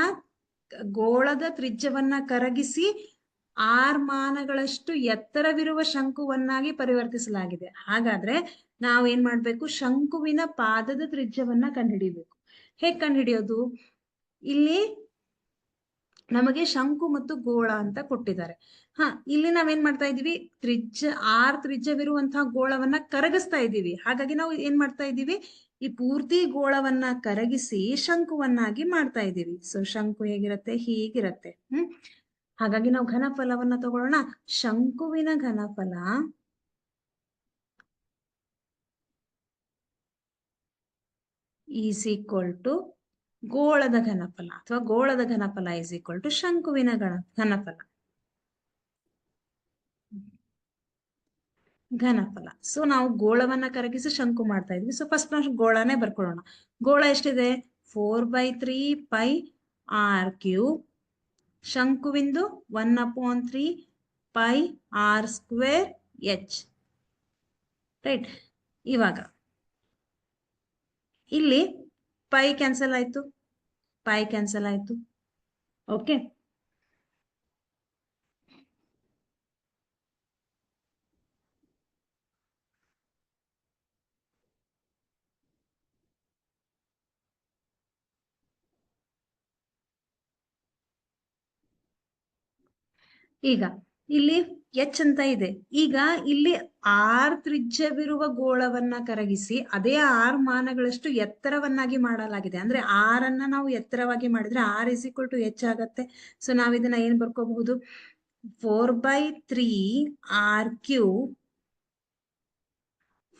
ಗೋಳದ ತ್ರಿಜ್ಯವನ್ನ ಕರಗಿಸಿ 6 ಮಾನಗಳಷ್ಟು ಎತ್ತರವಿರುವ ಶಂಕುವನ್ನಾಗಿ ಪರಿವರ್ತಿಸಲಾಗಿದೆ. ಹಾಗಾದ್ರೆ ನಾವ್ ಏನ್ ಮಾಡ್ಬೇಕು? ಶಂಕುವಿನ ಪಾದದ ತ್ರಿಜ್ಯವನ್ನ ಕಂಡುಹಿಡಿಬೇಕು. ಹೇಗ್ ಕಂಡುಹಿಡಿಯೋದು? ಇಲ್ಲಿ ನಮಗೆ ಶಂಕು ಮತ್ತು ಗೋಳ ಅಂತ ಕೊಟ್ಟಿದ್ದಾರೆ. ಇಲ್ಲಿ ನಾವೇನ್ ಮಾಡ್ತಾ ಇದೀವಿ? ತ್ರಿಜ್ಯವಿರುವಂತಹ ಗೋಳವನ್ನ ಕರಗಿಸ್ತಾ ಇದ್ದೀವಿ. ಹಾಗಾಗಿ ನಾವು ಏನ್ ಮಾಡ್ತಾ ಇದ್ದೀವಿ? ಈ ಪೂರ್ತಿ ಗೋಳವನ್ನ ಕರಗಿಸಿ ಶಂಕುವನ್ನಾಗಿ ಮಾಡ್ತಾ ಇದ್ದೀವಿ. ಸೊ ಶಂಕು ಹೇಗಿರತ್ತೆ? ಹೀಗಿರತ್ತೆ. ಹಾಗಾಗಿ ನಾವು ಘನಫಲವನ್ನ ತಗೊಳ್ಳೋಣ. ಶಂಕುವಿನ ಘನಫಲ ಈಸ್ ಈಕ್ವಲ್ ಟು ಗೋಳದ ಘನಫಲ, ಅಥವಾ ಗೋಳದ ಘನಫಲ ಈಸ್ ಈಕ್ವಲ್ ಟು ಶಂಕುವಿನ ಘನಫಲ. ಸೊ ನಾವು ಗೋಳವನ್ನ ಕರಗಿಸಿ ಶಂಕು ಮಾಡ್ತಾ ಇದ್ವಿ. ಸೊ ಫಸ್ಟ್ ನಾವು ಗೋಳನೇ ಬರ್ಕೊಳ್ಳೋಣ. ಗೋಳ ಎಷ್ಟಿದೆ? 4/3 ಪೈ r³. ಶಂಕುವಿಂದು 1/3 ಪೈ r² h. ರೈಟ್. ಇವಾಗ ಇಲ್ಲಿ ಪೈ ಕ್ಯಾನ್ಸಲ್ ಆಯ್ತು, ಪೈ ಕ್ಯಾನ್ಸಲ್ ಆಯ್ತು. ಓಕೆ, ಈಗ ಇಲ್ಲಿ ಎಚ್ ಅಂತ ಇದೆ. ಈಗ ಇಲ್ಲಿ 6 ತ್ರಿಜ್ಯವಿರುವ ಗೋಳವನ್ನ ಕರಗಿಸಿ ಅದೇ 6 ಮಾನಗಳಷ್ಟು ಎತ್ತರವನ್ನಾಗಿ ಮಾಡಲಾಗಿದೆ. ಅಂದ್ರೆ 6 ನಾವು ಎತ್ತರವಾಗಿ ಮಾಡಿದ್ರೆ r is equal to h ಆಗತ್ತೆ. ಸೊ ನಾವ್ ಇದನ್ನ ಏನ್ ಬರ್ಕೋಬಹುದು? 4/3 r³,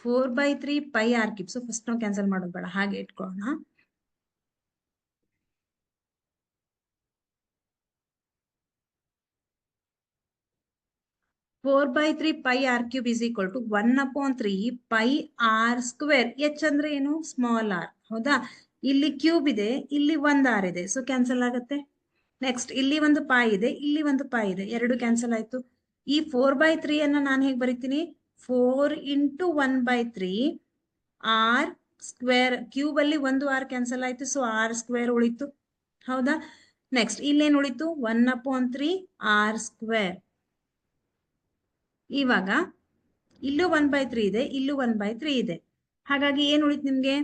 4/3 pi r³. So first ನಾವು ಕ್ಯಾನ್ಸಲ್ ಮಾಡೋದು ಬೇಡ, ಹಾಗೆ ಇಟ್ಕೊಳ್ಳೋಣ. Four by three pi r³ is equal to 1/3 pi r². h ಅಂದ್ರೆ ಏನು? Small r. ಹೌದಾ? ಇಲ್ಲಿ ಕ್ಯೂಬ್ ಇದೆ, ಇಲ್ಲಿ 1 r ಇದೆ, ಸೊ ಕ್ಯಾನ್ಸಲ್ ಆಗುತ್ತೆ. ನೆಕ್ಸ್ಟ್ ಇಲ್ಲಿ ಒಂದು ಪೈ ಇದೆ, ಇಲ್ಲಿ ಒಂದು ಪೈ ಇದೆ, ಎರಡು ಕ್ಯಾನ್ಸಲ್ ಆಯ್ತು. ಈ 4/3 ಅನ್ನ ನಾನು ಹೇಗೆ ಬರೀತೀನಿ? 4 ಇಂಟು 1/3 r². ಕ್ಯೂಬ್ ಅಲ್ಲಿ ಒಂದು r ಕ್ಯಾನ್ಸಲ್ ಆಯ್ತು, ಸೊ r² ಉಳಿತು. ಹೌದಾ? ನೆಕ್ಸ್ಟ್ ಇಲ್ಲೇನು ಉಳಿತು? 1/3 r². ಇವಾಗ ಇಲ್ಲೂ 1/3 ಇದೆ, ಇಲ್ಲೂ 1/3 ಇದೆ. ಹಾಗಾಗಿ ಏನ್ ಉಳಿತು ನಿಮ್ಗೆ?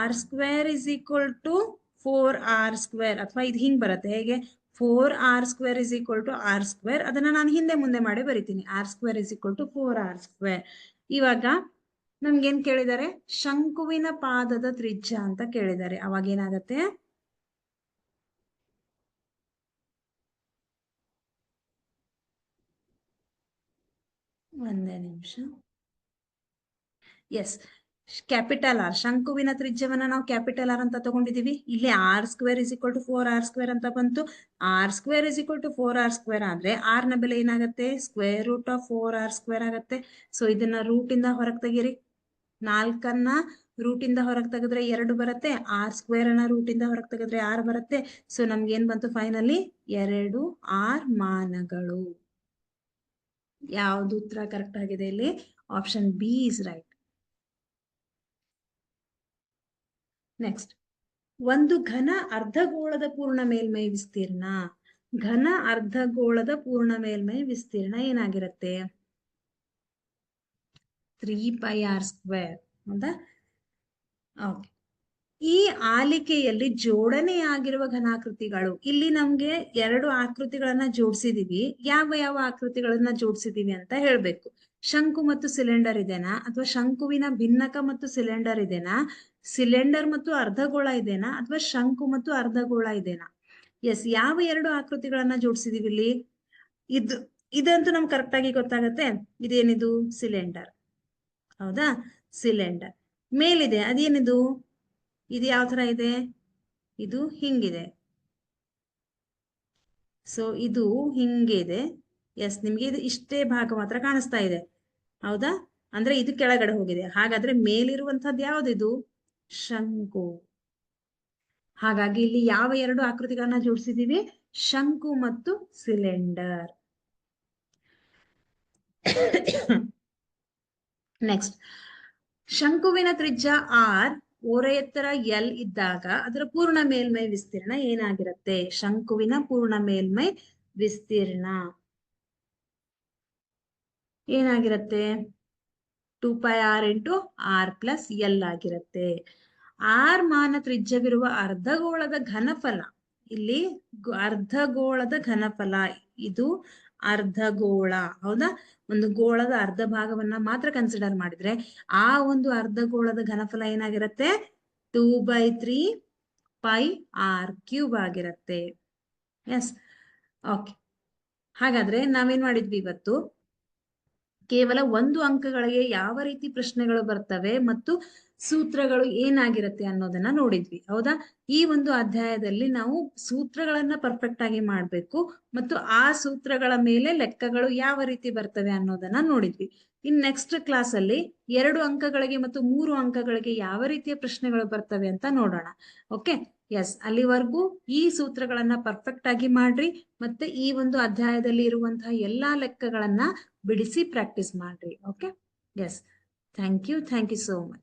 r² is equal to 4r². ಅಥವಾ ಇದು ಹಿಂಗ್ ಬರುತ್ತೆ. ಹೇಗೆ? 4r² is equal to r². ಅದನ್ನ ನಾನು ಹಿಂದೆ ಮುಂದೆ ಮಾಡಿ ಬರಿತೀನಿ. r² is equal to 4r². ಇವಾಗ ನಮ್ಗೇನ್ ಕೇಳಿದ್ದಾರೆ? ಶಂಕುವಿನ ಪಾದದ ತ್ರಿಜ್ಯ ಅಂತ ಕೇಳಿದ್ದಾರೆ. ಅವಾಗ ಏನಾಗತ್ತೆ? ಒಂದೇ ನಿಮಿಷ. ಎಸ್, ಕ್ಯಾಪಿಟಲ್ ಆರ್, ಶಂಕುವಿನ ತ್ರಿಜ್ಯವನ್ನ ನಾವು ಕ್ಯಾಪಿಟಲ್ ಆರ್ ಅಂತ ತಗೊಂಡಿದೀವಿ. ಇಲ್ಲಿ R square is equal to 4r² ಅಂತ ಬಂತು. R square is equal to 4r² ಆದ್ರೆ ಆರ್ ನ ಬೆಲೆ ಏನಾಗುತ್ತೆ, ಸ್ಕ್ವೇರ್ ರೂಟ್ ಆಫ್ 4r² ಆಗತ್ತೆ. ಸೊ ಇದನ್ನ ರೂಟ್ ಇಂದ ಹೊರಗೆ ತೆಗೀರಿ. 4 ರೂಟ್ ಇಂದ ಹೊರಗೆ ತೆಗೆದ್ರೆ 2 ಬರುತ್ತೆ. r² ಅನ್ನ ರೂಟ್ ಇಂದ ಹೊರಗೆ ತೆಗೆದ್ರೆ 6 ಬರುತ್ತೆ. ಸೊ ನಮ್ಗೆ ಏನ್ ಬಂತು ಫೈನಲಿ, 2 r ಮಾನಗಳು. ಯಾವ್ದು ಉತ್ತರ ಕರೆಕ್ಟ್ ಆಗಿದೆ ಇಲ್ಲಿ? Option B is right. Next, ಒಂದು ಘನ ಅರ್ಧಗೋಳದ ಪೂರ್ಣ ಮೇಲ್ಮೈ ವಿಸ್ತೀರ್ಣ. ಘನ ಅರ್ಧಗೋಳದ ಪೂರ್ಣ ಮೇಲ್ಮೈ ವಿಸ್ತೀರ್ಣ ಏನಾಗಿರುತ್ತೆ? 3πr². ಹೌದಾ? ಓಕೆ. ಈ ಆಲಿಕೆಯಲ್ಲಿ ಜೋಡಣೆಯಾಗಿರುವ ಘನಾಕೃತಿಗಳು, ಇಲ್ಲಿ ನಮ್ಗೆ 2 ಆಕೃತಿಗಳನ್ನ ಜೋಡಿಸಿದೀವಿ. ಯಾವ ಯಾವ ಆಕೃತಿಗಳನ್ನ ಜೋಡಿಸಿದೀವಿ ಅಂತ ಹೇಳ್ಬೇಕು. ಶಂಕು ಮತ್ತು ಸಿಲಿಂಡರ್ ಇದೆನಾ, ಅಥವಾ ಶಂಕುವಿನ ಭಿನ್ನಕ ಮತ್ತು ಸಿಲಿಂಡರ್ ಇದೆನಾ, ಸಿಲಿಂಡರ್ ಮತ್ತು ಅರ್ಧಗೋಳ ಇದೆನಾ, ಅಥವಾ ಶಂಕು ಮತ್ತು ಅರ್ಧಗೋಳ ಇದೆನಾ? ಎಸ್, ಯಾವ 2 ಆಕೃತಿಗಳನ್ನ ಜೋಡಿಸಿದೀವಿ ಇಲ್ಲಿ? ಇದಂತೂ ನಮ್ಗೆ ಕರೆಕ್ಟ್ ಆಗಿ ಗೊತ್ತಾಗತ್ತೆ. ಇದೇನಿದು? ಸಿಲಿಂಡರ್. ಹೌದಾ? ಸಿಲಿಂಡರ್. ಮೇಲಿದೆ ಅದೇನಿದು? ಇದು ಯಾವ ತರ ಇದೆ? ಇದು ಹಿಂಗಿದೆ. ಸೊ ಇದು ಹಿಂಗಿದೆ. ಎಸ್, ನಿಮ್ಗೆ ಇದು ಇಷ್ಟೇ ಭಾಗ ಮಾತ್ರ ಕಾಣಿಸ್ತಾ ಇದೆ. ಹೌದಾ? ಅಂದ್ರೆ ಇದು ಕೆಳಗಡೆ ಹೋಗಿದೆ. ಹಾಗಾದ್ರೆ ಮೇಲಿರುವಂತಹದ್ದು ಯಾವ್ದಿದು? ಶಂಕು. ಹಾಗಾಗಿ ಇಲ್ಲಿ ಯಾವ 2 ಆಕೃತಿಗಳನ್ನ ಜೋಡಿಸಿದೀವಿ? ಶಂಕು ಮತ್ತು ಸಿಲಿಂಡರ್. ನೆಕ್ಸ್ಟ್, ಶಂಕುವಿನ ತ್ರಿಜ್ಯ ಆರ್, ಓರೆ ಎತ್ತರ ಎಲ್ ಇದ್ದಾಗ ಅದರ ಪೂರ್ಣ ಮೇಲ್ಮೈ ವಿಸ್ತೀರ್ಣ ಏನಾಗಿರುತ್ತೆ? ಶಂಕುವಿನ ಪೂರ್ಣ ಮೇಲ್ಮೈ ವಿಸ್ತೀರ್ಣ ಏನಾಗಿರುತ್ತೆ? 2πr into R plus L ಆಗಿರುತ್ತೆ. ಆರ್ ಮಾನ ತ್ರಿಜ್ಯವಿರುವ ಅರ್ಧಗೋಳದ ಘನಫಲ, ಇಲ್ಲಿ ಅರ್ಧಗೋಳದ ಘನಫಲ, ಇದು ಅರ್ಧಗೋಳ. ಹೌದಾ? ಒಂದು ಗೋಳದ ಅರ್ಧ ಭಾಗವನ್ನ ಮಾತ್ರ ಕನ್ಸಿಡರ್ ಮಾಡಿದ್ರೆ ಆ ಒಂದು ಅರ್ಧಗೋಳದ ಘನಫಲ ಏನಾಗಿರುತ್ತೆ? 2/3πr³ ಆಗಿರುತ್ತೆ. Yes, okay. ಹಾಗಾದ್ರೆ ನಾವೇನ್ ಮಾಡಿದ್ವಿ ಇವತ್ತು? ಕೇವಲ 1 ಅಂಕಗಳಿಗೆ ಯಾವ ರೀತಿ ಪ್ರಶ್ನೆಗಳು ಬರ್ತವೆ ಮತ್ತು ಸೂತ್ರಗಳು ಏನಾಗಿರುತ್ತೆ ಅನ್ನೋದನ್ನ ನೋಡಿದ್ವಿ. ಹೌದಾ? ಈ ಒಂದು ಅಧ್ಯಾಯದಲ್ಲಿ ನಾವು ಸೂತ್ರಗಳನ್ನ ಪರ್ಫೆಕ್ಟ್ ಆಗಿ ಮಾಡ್ಬೇಕು ಮತ್ತು ಆ ಸೂತ್ರಗಳ ಮೇಲೆ ಲೆಕ್ಕಗಳು ಯಾವ ರೀತಿ ಬರ್ತವೆ ಅನ್ನೋದನ್ನ ನೋಡಿದ್ವಿ. ಇನ್ ನೆಕ್ಸ್ಟ್ ಕ್ಲಾಸ್ ಅಲ್ಲಿ 2 ಅಂಕಗಳಿಗೆ ಮತ್ತು 3 ಅಂಕಗಳಿಗೆ ಯಾವ ರೀತಿಯ ಪ್ರಶ್ನೆಗಳು ಬರ್ತವೆ ಅಂತ ನೋಡೋಣ. ಓಕೆ? ಎಸ್, ಅಲ್ಲಿವರೆಗೂ ಈ ಸೂತ್ರಗಳನ್ನ ಪರ್ಫೆಕ್ಟ್ ಆಗಿ ಮಾಡ್ರಿ. ಮತ್ತೆ ಈ ಒಂದು ಅಧ್ಯಾಯದಲ್ಲಿ ಇರುವಂತಹ ಎಲ್ಲಾ ಲೆಕ್ಕಗಳನ್ನ ಬಿಡಿಸಿ ಪ್ರಾಕ್ಟೀಸ್ ಮಾಡ್ರಿ. Okay? Yes, thank you so much.